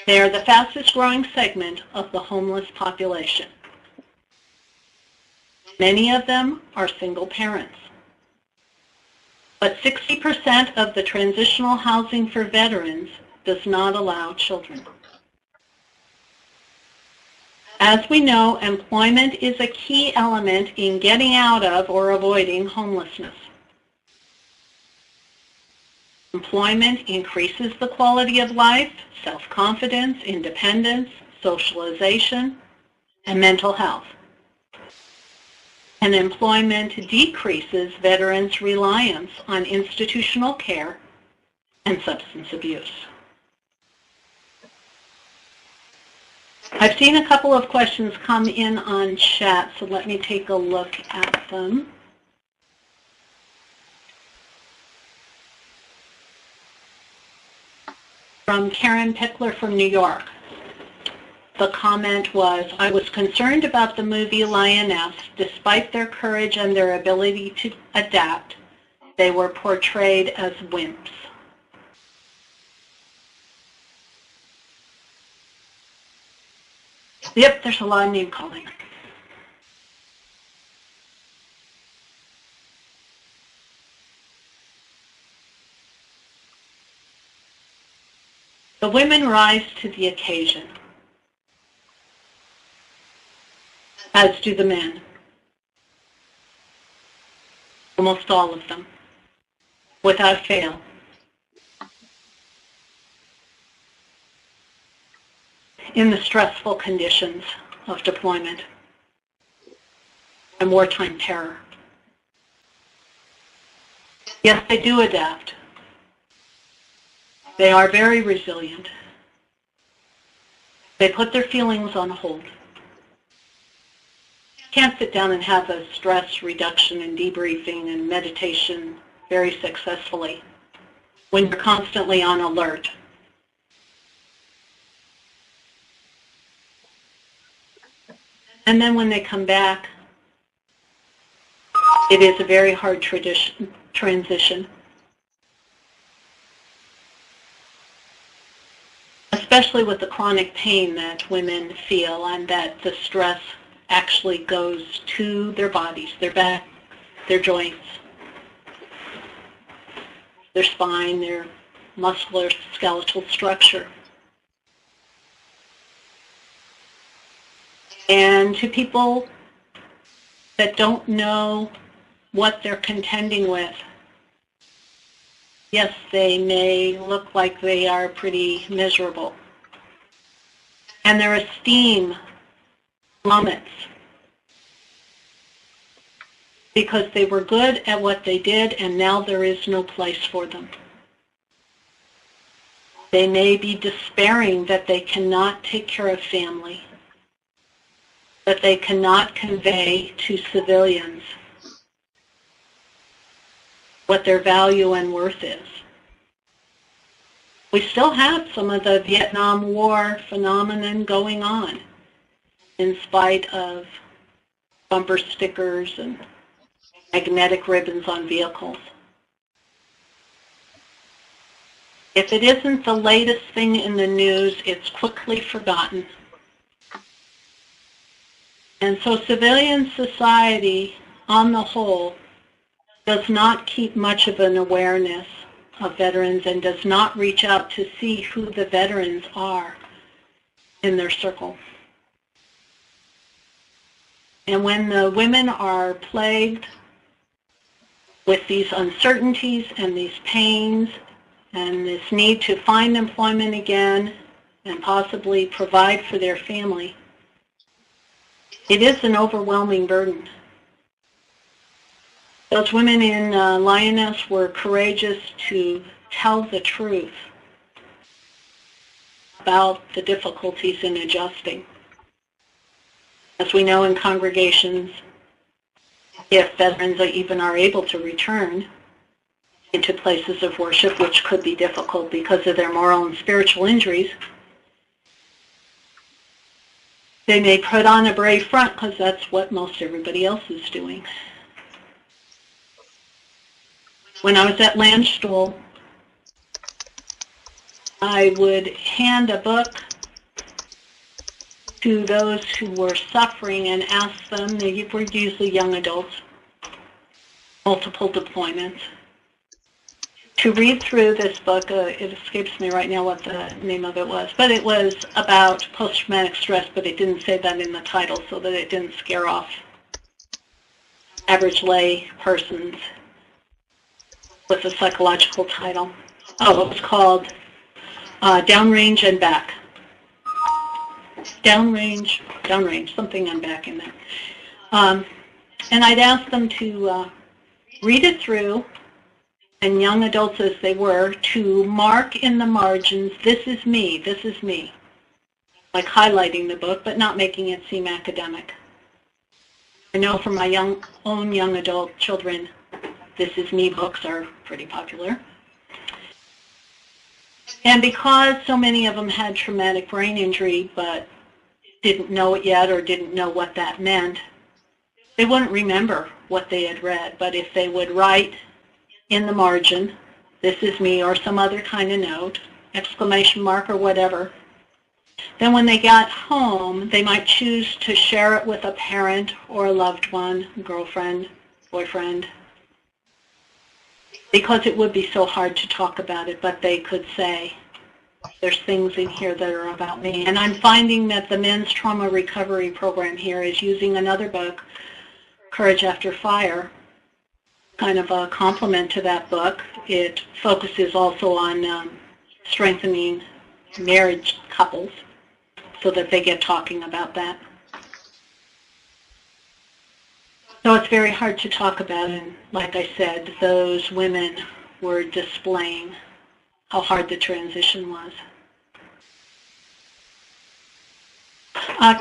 They are the fastest growing segment of the homeless population. Many of them are single parents. But 60% of the transitional housing for veterans does not allow children. As we know, employment is a key element in getting out of or avoiding homelessness. Employment increases the quality of life, self-confidence, independence, socialization, and mental health. And employment decreases veterans' reliance on institutional care and substance abuse. I've seen a couple of questions come in on chat, so let me take a look at them. From Karen Pickler from New York. The comment was, I was concerned about the movie Lioness. Despite their courage and their ability to adapt, they were portrayed as wimps. Yep, there's a lot of name calling. The women rise to the occasion, as do the men. Almost all of them, without fail. In the stressful conditions of deployment and wartime terror. Yes, they do adapt. They are very resilient. They put their feelings on hold. Can't sit down and have a stress reduction and debriefing and meditation very successfully when you're constantly on alert. And then when they come back, it is a very hard transition. Especially with the chronic pain that women feel and that the stress actually goes to their bodies, their back, their joints, their spine, their muscular skeletal structure. And to people that don't know what they're contending with, yes, they may look like they are pretty miserable. And their esteem plummets because they were good at what they did and now there is no place for them. They may be despairing that they cannot take care of family, that they cannot convey to civilians what their value and worth is. We still have some of the Vietnam War phenomenon going on in spite of bumper stickers and magnetic ribbons on vehicles. If it isn't the latest thing in the news, it's quickly forgotten. And so civilian society, on the whole, does not keep much of an awareness of veterans and does not reach out to see who the veterans are in their circle. And when the women are plagued with these uncertainties and these pains and this need to find employment again and possibly provide for their family, it is an overwhelming burden. Those women in Lioness were courageous to tell the truth about the difficulties in adjusting. As we know in congregations, if veterans even are able to return into places of worship, which could be difficult because of their moral and spiritual injuries, they may put on a brave front because that's what most everybody else is doing. When I was at Landstuhl, I would hand a book to those who were suffering and ask them, they were usually young adults, multiple deployments, to read through this book. It escapes me right now what the name of it was, but it was about post-traumatic stress, but it didn't say that in the title so that it didn't scare off average lay persons with a psychological title. Oh, it was called Downrange and Back. Downrange, something and back in there. And I'd ask them to read it through, and young adults as they were, to mark in the margins, this is me, like highlighting the book, but not making it seem academic. I know from my own young adult children, this is me books are pretty popular. And because so many of them had traumatic brain injury, but didn't know it yet or didn't know what that meant, they wouldn't remember what they had read. But if they would write in the margin, this is me, or some other kind of note, exclamation mark or whatever, then when they got home, they might choose to share it with a parent or a loved one, girlfriend, boyfriend, because it would be so hard to talk about it, but they could say, there's things in here that are about me. And I'm finding that the men's trauma recovery program here is using another book, Courage After Fire, kind of a complement to that book. It focuses also on strengthening marriage couples so that they get talking about that. So it's very hard to talk about, and like I said, those women were displaying how hard the transition was.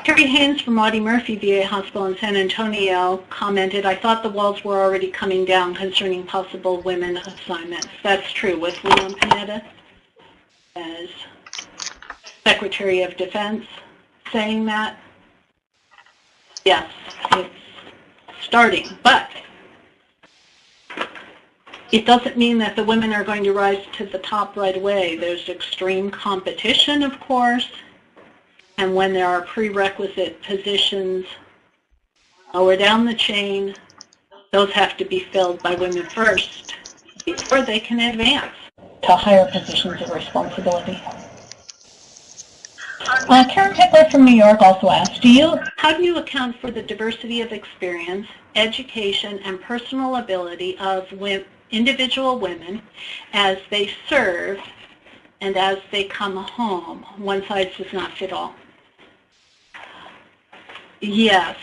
Terry Haynes from Audie Murphy VA Hospital in San Antonio commented, I thought the walls were already coming down concerning possible women assignments. That's true with Leon Panetta as Secretary of Defense saying that. Yes, it's starting, but it doesn't mean that the women are going to rise to the top right away. There's extreme competition, of course, and when there are prerequisite positions lower down the chain, those have to be filled by women first before they can advance to higher positions of responsibility. Karen Pickler from New York also asked, how do you account for the diversity of experience, education, and personal ability of individual women as they serve and as they come home? One size does not fit all. Yes.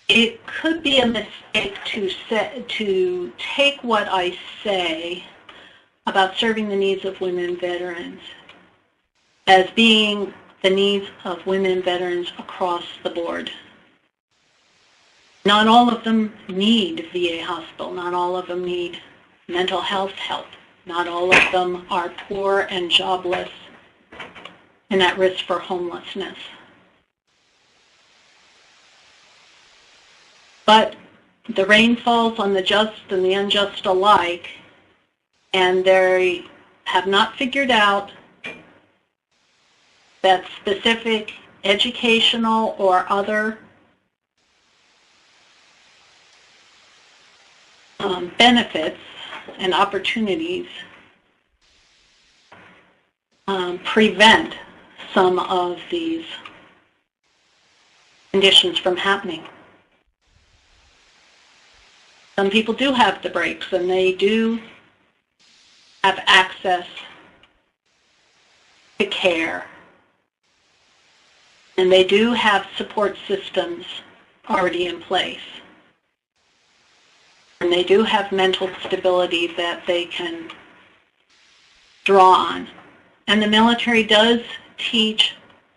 It could be a mistake to take what I say about serving the needs of women veterans as being the needs of women veterans across the board. Not all of them need VA hospital. Not all of them need mental health help. Not all of them are poor and jobless and at risk for homelessness. But the rain falls on the just and the unjust alike, and they have not figured out that specific educational or other benefits and opportunities prevent some of these conditions from happening. Some people do have the breaks, and they do have access to care, and they do have support systems already in place. And they do have mental stability that they can draw on. And the military does teach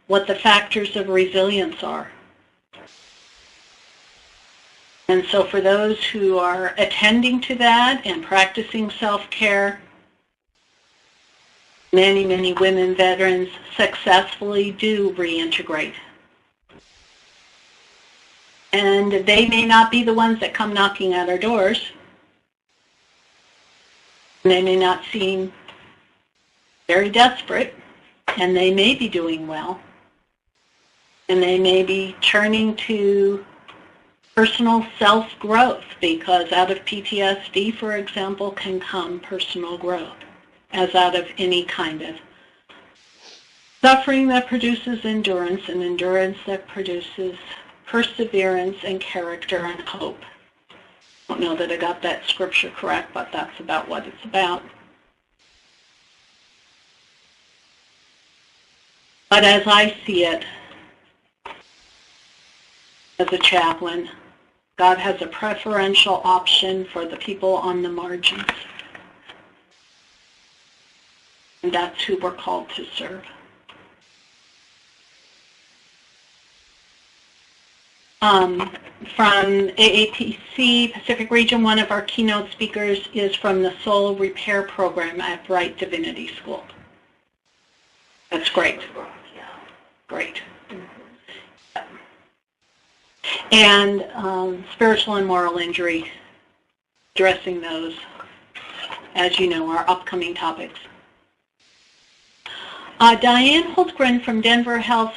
what the factors of resilience are. And so for those who are attending to that and practicing self-care, many, many women veterans successfully do reintegrate. And they may not be the ones that come knocking at our doors. They may not seem very desperate, and they may be doing well. And they may be turning to personal self-growth, because out of PTSD, for example, can come personal growth, as out of any kind of suffering that produces endurance, and endurance that produces perseverance and character and hope. I don't know that I got that scripture correct, but that's about what it's about. But as I see it, as a chaplain, God has a preferential option for the people on the margins. And that's who we're called to serve. From AAPC Pacific Region, one of our keynote speakers is from the Soul Repair Program at Bright Divinity School. That's great. Great. And spiritual and moral injury, addressing those, as you know, are upcoming topics. Diane Holtgren from Denver Health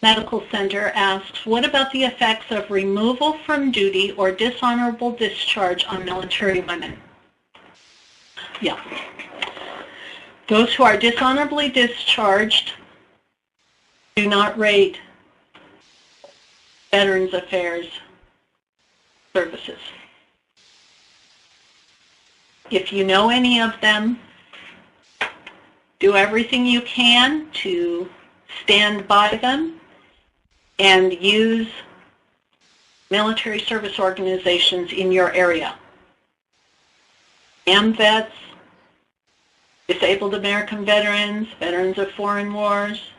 Medical Center asks, what about the effects of removal from duty or dishonorable discharge on military women? Yeah. Those who are dishonorably discharged do not rate Veterans Affairs services. If you know any of them, do everything you can to stand by them and use military service organizations in your area. AMVETS, Disabled American Veterans, Veterans of Foreign Wars.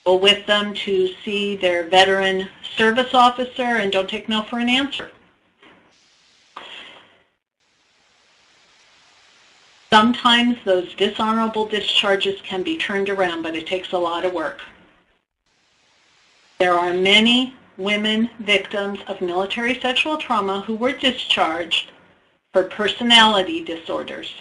Go with them to see their veteran service officer and don't take no for an answer. Sometimes those dishonorable discharges can be turned around, but it takes a lot of work. There are many women victims of military sexual trauma who were discharged for personality disorders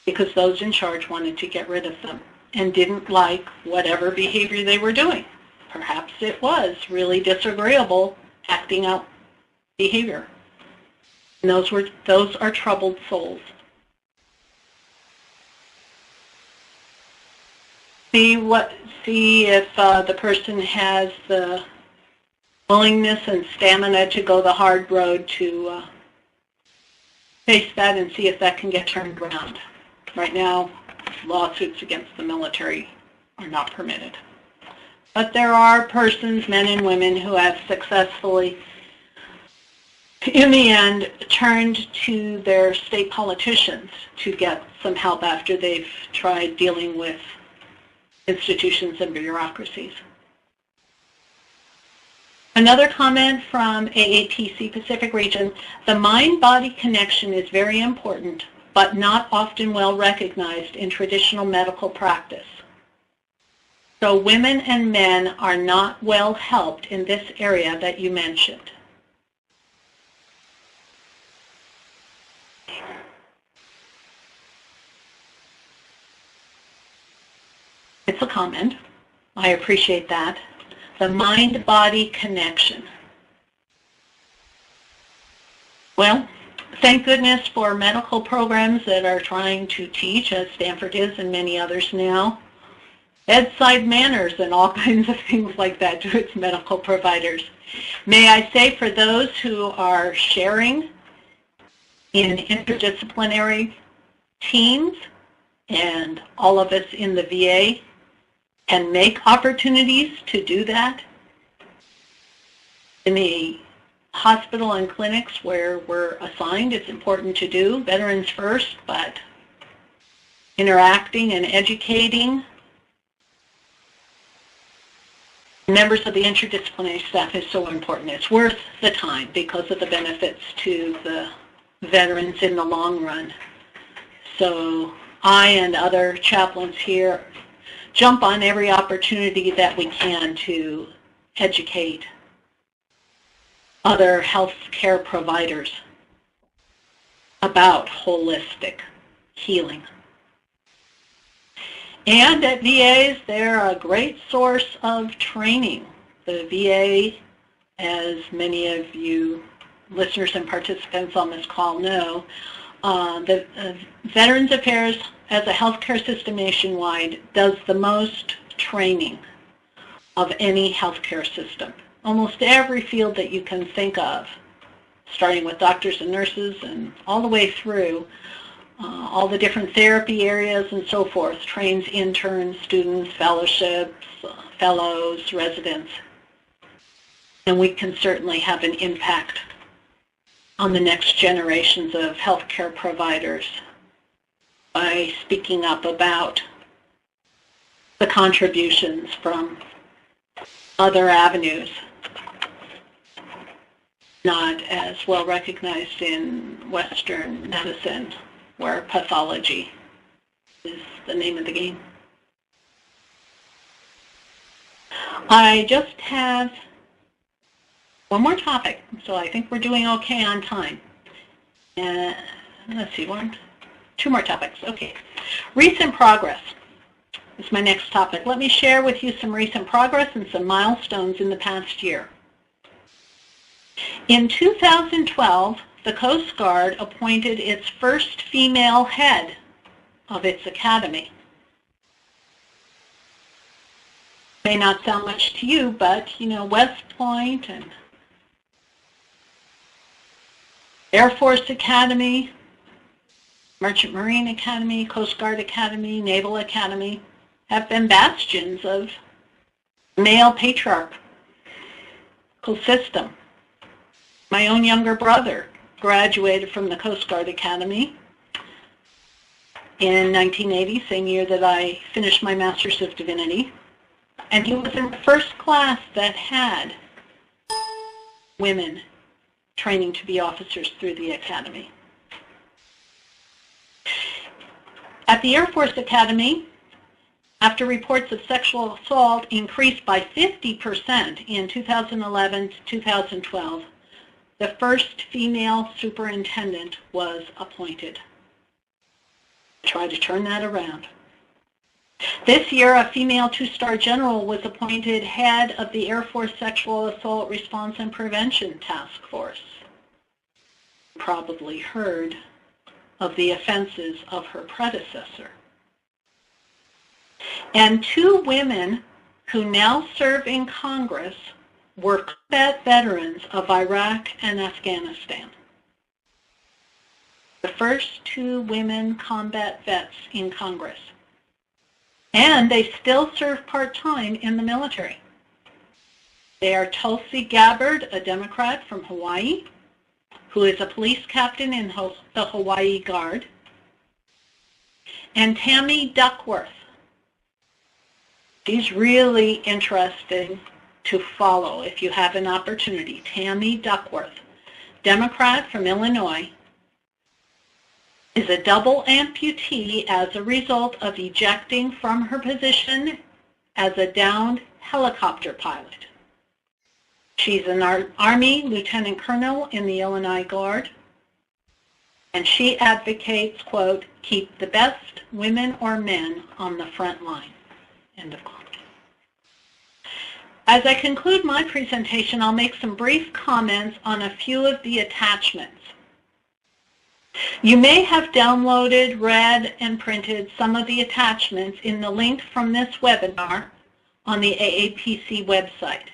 because those in charge wanted to get rid of them and didn't like whatever behavior they were doing. Perhaps it was really disagreeable acting out behavior. And those are troubled souls. See if the person has the willingness and stamina to go the hard road to face that and see if that can get turned around. Right now, lawsuits against the military are not permitted. But there are persons, men and women, who have successfully, in the end, turned to their state politicians to get some help after they've tried dealing with institutions and bureaucracies. Another comment from AAPC Pacific Region, the mind-body connection is very important, but not often well recognized in traditional medical practice. So women and men are not well helped in this area that you mentioned. It's a comment. I appreciate that. The mind-body connection. Well, thank goodness for medical programs that are trying to teach, as Stanford is and many others now, bedside manners and all kinds of things like that to its medical providers. May I say, for those who are sharing in interdisciplinary teams, and all of us in the VA can make opportunities to do that, in the hospital and clinics where we're assigned. It's important to do veterans first, but interacting and educating members of the interdisciplinary staff is so important. It's worth the time because of the benefits to the veterans in the long run. So I and other chaplains here jump on every opportunity that we can to educate other health care providers about holistic healing. And at VAs, they're a great source of training. The VA, as many of you listeners and participants on this call know, the Veterans Affairs as a healthcare system nationwide does the most training of any healthcare system. Almost every field that you can think of, starting with doctors and nurses and all the way through, all the different therapy areas and so forth, trains interns, students, fellowships, fellows, residents. And we can certainly have an impact on the next generations of healthcare providers by speaking up about the contributions from other avenues not as well recognized in Western medicine, where pathology is the name of the game. I just have one more topic, so I think we're doing okay on time. Let's see, two more topics. Okay. Recent progress is my next topic. Let me share with you some recent progress and some milestones in the past year. In 2012, the Coast Guard appointed its first female head of its academy. May not sound much to you, but West Point and Air Force Academy, Merchant Marine Academy, Coast Guard Academy, Naval Academy have been bastions of male patriarchal system. My own younger brother graduated from the Coast Guard Academy in 1980, same year that I finished my Master's of Divinity, and he was in the first class that had women training to be officers through the academy. At the Air Force Academy, after reports of sexual assault increased by 50% in 2011 to 2012, the first female superintendent was appointed. Try to turn that around. This year, a female two-star general was appointed head of the Air Force Sexual Assault Response and Prevention Task Force. You probably heard of the offenses of her predecessor. And two women who now serve in Congress were combat veterans of Iraq and Afghanistan. The first two women combat vets in Congress. And they still serve part-time in the military. They are Tulsi Gabbard, a Democrat from Hawaii, who is a police captain in the Hawaii Guard, and Tammy Duckworth. She's really interesting to follow if you have an opportunity. Tammy Duckworth, Democrat from Illinois, is a double amputee as a result of ejecting from her position as a downed helicopter pilot. She's an Army Lieutenant Colonel in the Illinois Guard, and she advocates, quote, keep the best women or men on the front line, end of quote. As I conclude my presentation, I'll make some brief comments on a few of the attachments. You may have downloaded, read, and printed some of the attachments in the link from this webinar on the AAPC website.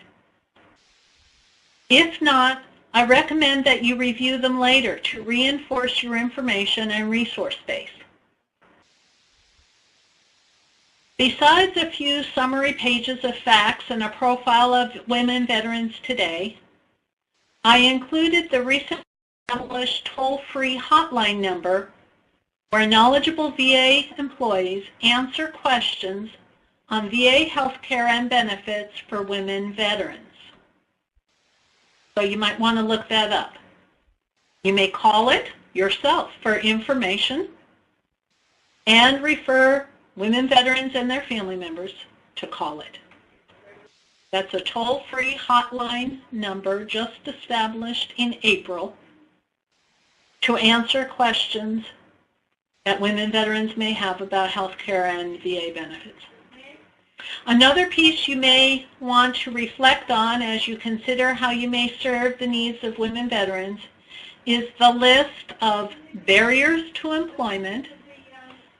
If not, I recommend that you review them later to reinforce your information and resource base. Besides a few summary pages of facts and a profile of women veterans today, I included the recently established toll-free hotline number where knowledgeable VA employees answer questions on VA healthcare and benefits for women veterans. So you might want to look that up. You may call it yourself for information and refer women veterans and their family members to call it. That's a toll-free hotline number just established in April to answer questions that women veterans may have about health care and VA benefits. Another piece you may want to reflect on as you consider how you may serve the needs of women veterans is the list of barriers to employment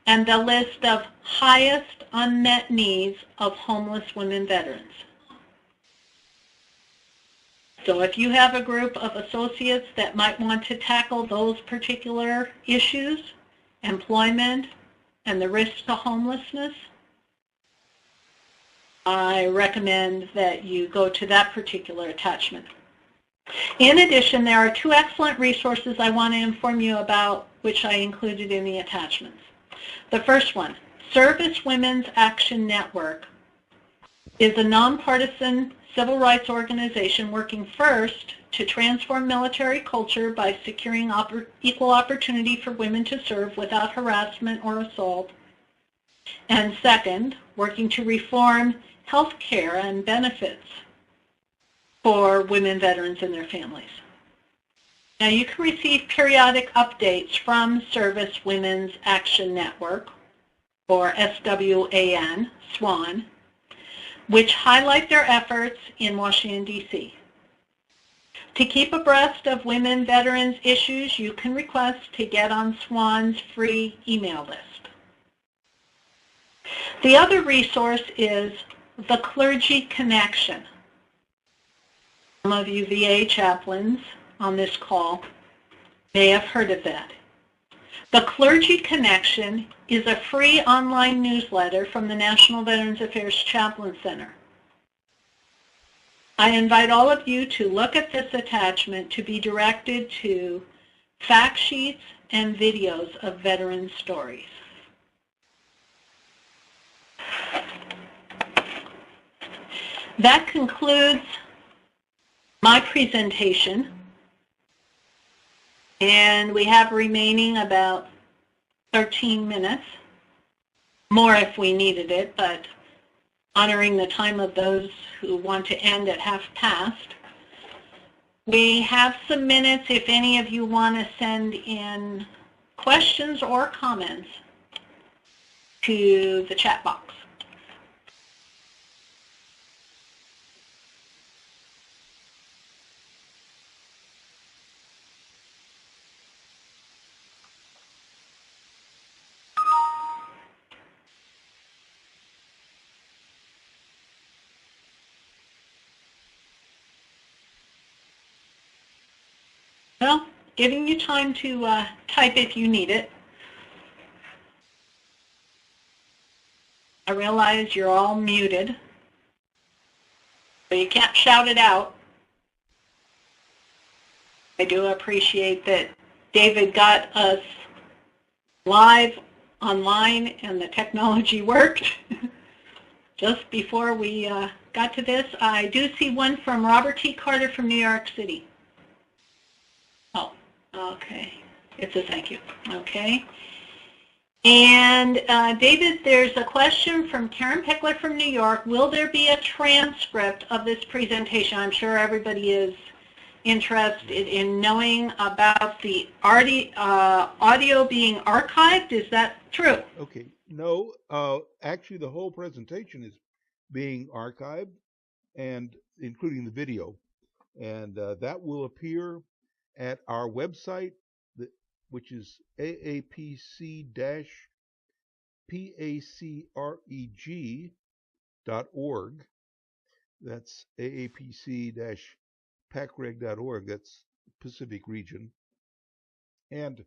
and the list of highest unmet needs of homeless women veterans. So if you have a group of associates that might want to tackle those particular issues, employment, and the risk to homelessness, I recommend that you go to that particular attachment. In addition, there are two excellent resources I want to inform you about, which I included in the attachments. The first one, Service Women's Action Network, is a nonpartisan civil rights organization working first to transform military culture by securing equal opportunity for women to serve without harassment or assault, and second, working to reform health care and benefits for women veterans and their families. Now you can receive periodic updates from Service Women's Action Network, or SWAN, SWAN, which highlight their efforts in Washington, D.C. To keep abreast of women veterans issues, you can request to get on SWAN's free email list. The other resource is the Clergy Connection. Some of you VA chaplains on this call may have heard of that. The Clergy Connection is a free online newsletter from the National Veterans Affairs Chaplain Center. I invite all of you to look at this attachment to be directed to fact sheets and videos of veteran stories. That concludes my presentation, and we have remaining about 13 minutes, more if we needed it, but honoring the time of those who want to end at past. We have some minutes if any of you want to send in questions or comments to the chat box. Well, giving you time to type if you need it. I realize you're all muted, so you can't shout it out. I do appreciate that David got us live online and the technology worked just before we got to this. I do see one from Robert T. Carter from New York City. Oh, okay. It's a thank you. Okay. And David, there's a question from Karen Pickler from New York. Will there be a transcript of this presentation? I'm sure everybody is interested in knowing about the audio being archived. Is that true? Okay. No, actually the whole presentation is being archived, and including the video. And that will appear at our website, which is aapc-pacreg.org. That's aapc-pacreg.org. That's Pacific region. And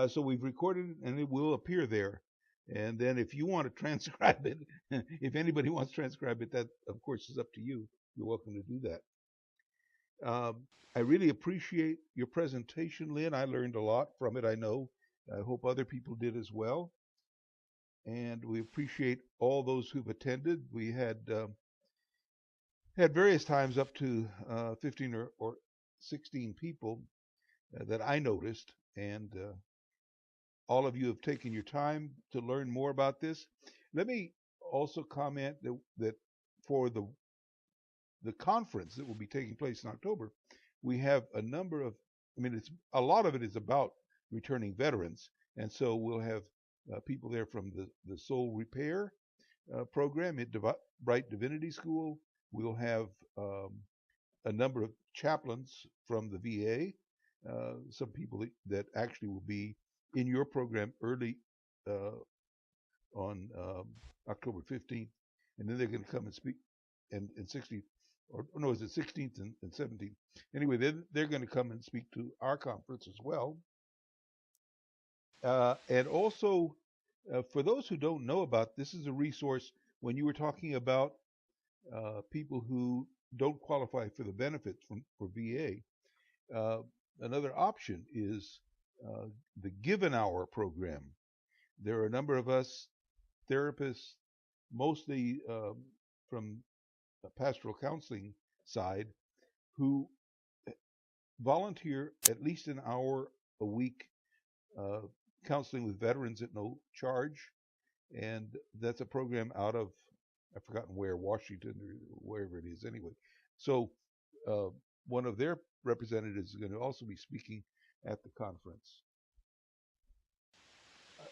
so we've recorded it, and it will appear there. And then if you want to transcribe it, if anybody wants to transcribe it, that, of course, is up to you. You're welcome to do that. I really appreciate your presentation, Lynn. I learned a lot from it, I know. I hope other people did as well. And we appreciate all those who've attended. We had various times up to 15 or 16 people that I noticed, and all of you have taken your time to learn more about this. Let me also comment that for the conference that will be taking place in October, we have a number of, I mean, it's a lot of it is about returning veterans, and so we'll have people there from the Soul Repair program at Bright Divinity School. We'll have a number of chaplains from the VA, some people that actually will be in your program early uh, on October 15th, and then they're going to come and speak and 16th, or no, is it 16th and 17th? Anyway, they're going to come and speak to our conference as well. And also, for those who don't know about this, is a resource when you were talking about people who don't qualify for the benefits for VA. Uh, Another option is uh, the Give an Hour program. There are a number of us therapists, mostly from the pastoral counseling side, who volunteer at least an hour a week uh, counseling with veterans at no charge. And that's a program out of, I've forgotten where, Washington or wherever it is anyway. So uh, one of their representatives is going to also be speaking at the conference.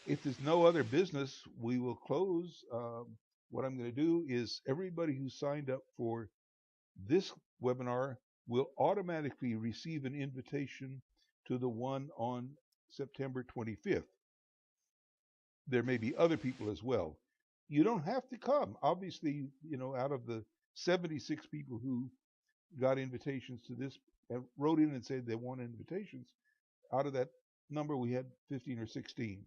If there's no other business, we will close. What I'm going to do is everybody who signed up for this webinar will automatically receive an invitation to the one on September 25th. There may be other people as well. You don't have to come. Obviously, out of the 76 people who got invitations to this and wrote in and said they wanted invitations, out of that number we had 15 or 16.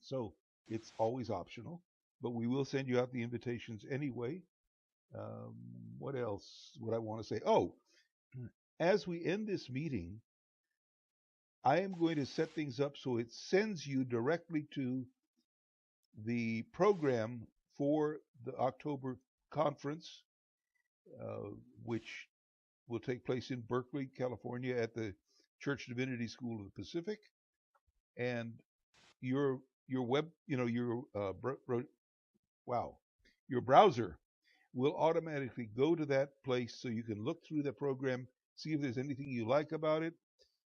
So it's always optional, but we will send you out the invitations anyway. Um, what else would I want to say? Oh, as we end this meeting, I am going to set things up so it sends you directly to the program for the October conference, uh, which will take place in Berkeley, California, at the Church Divinity School of the Pacific. And your web, your wow, your browser will automatically go to that place so you can look through the program, see if there's anything you like about it,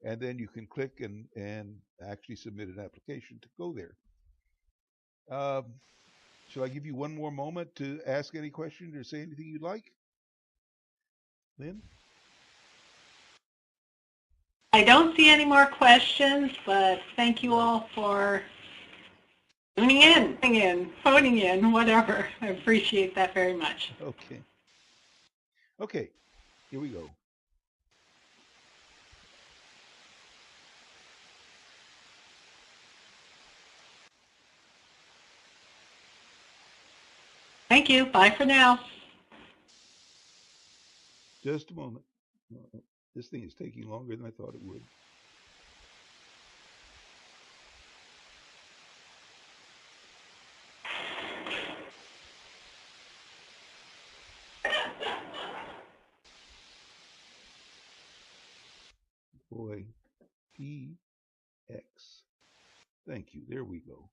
and then you can click and actually submit an application to go there. Um, shall I give you one more moment to ask any questions or say anything you'd like, Lynn? I don't see any more questions, but thank you Right. all for tuning in, phoning in, whatever. I appreciate that very much. Okay. Okay. Here we go. Thank you. Bye for now. Just a moment. This thing is taking longer than I thought it would. Boy, PX. Thank you. There we go.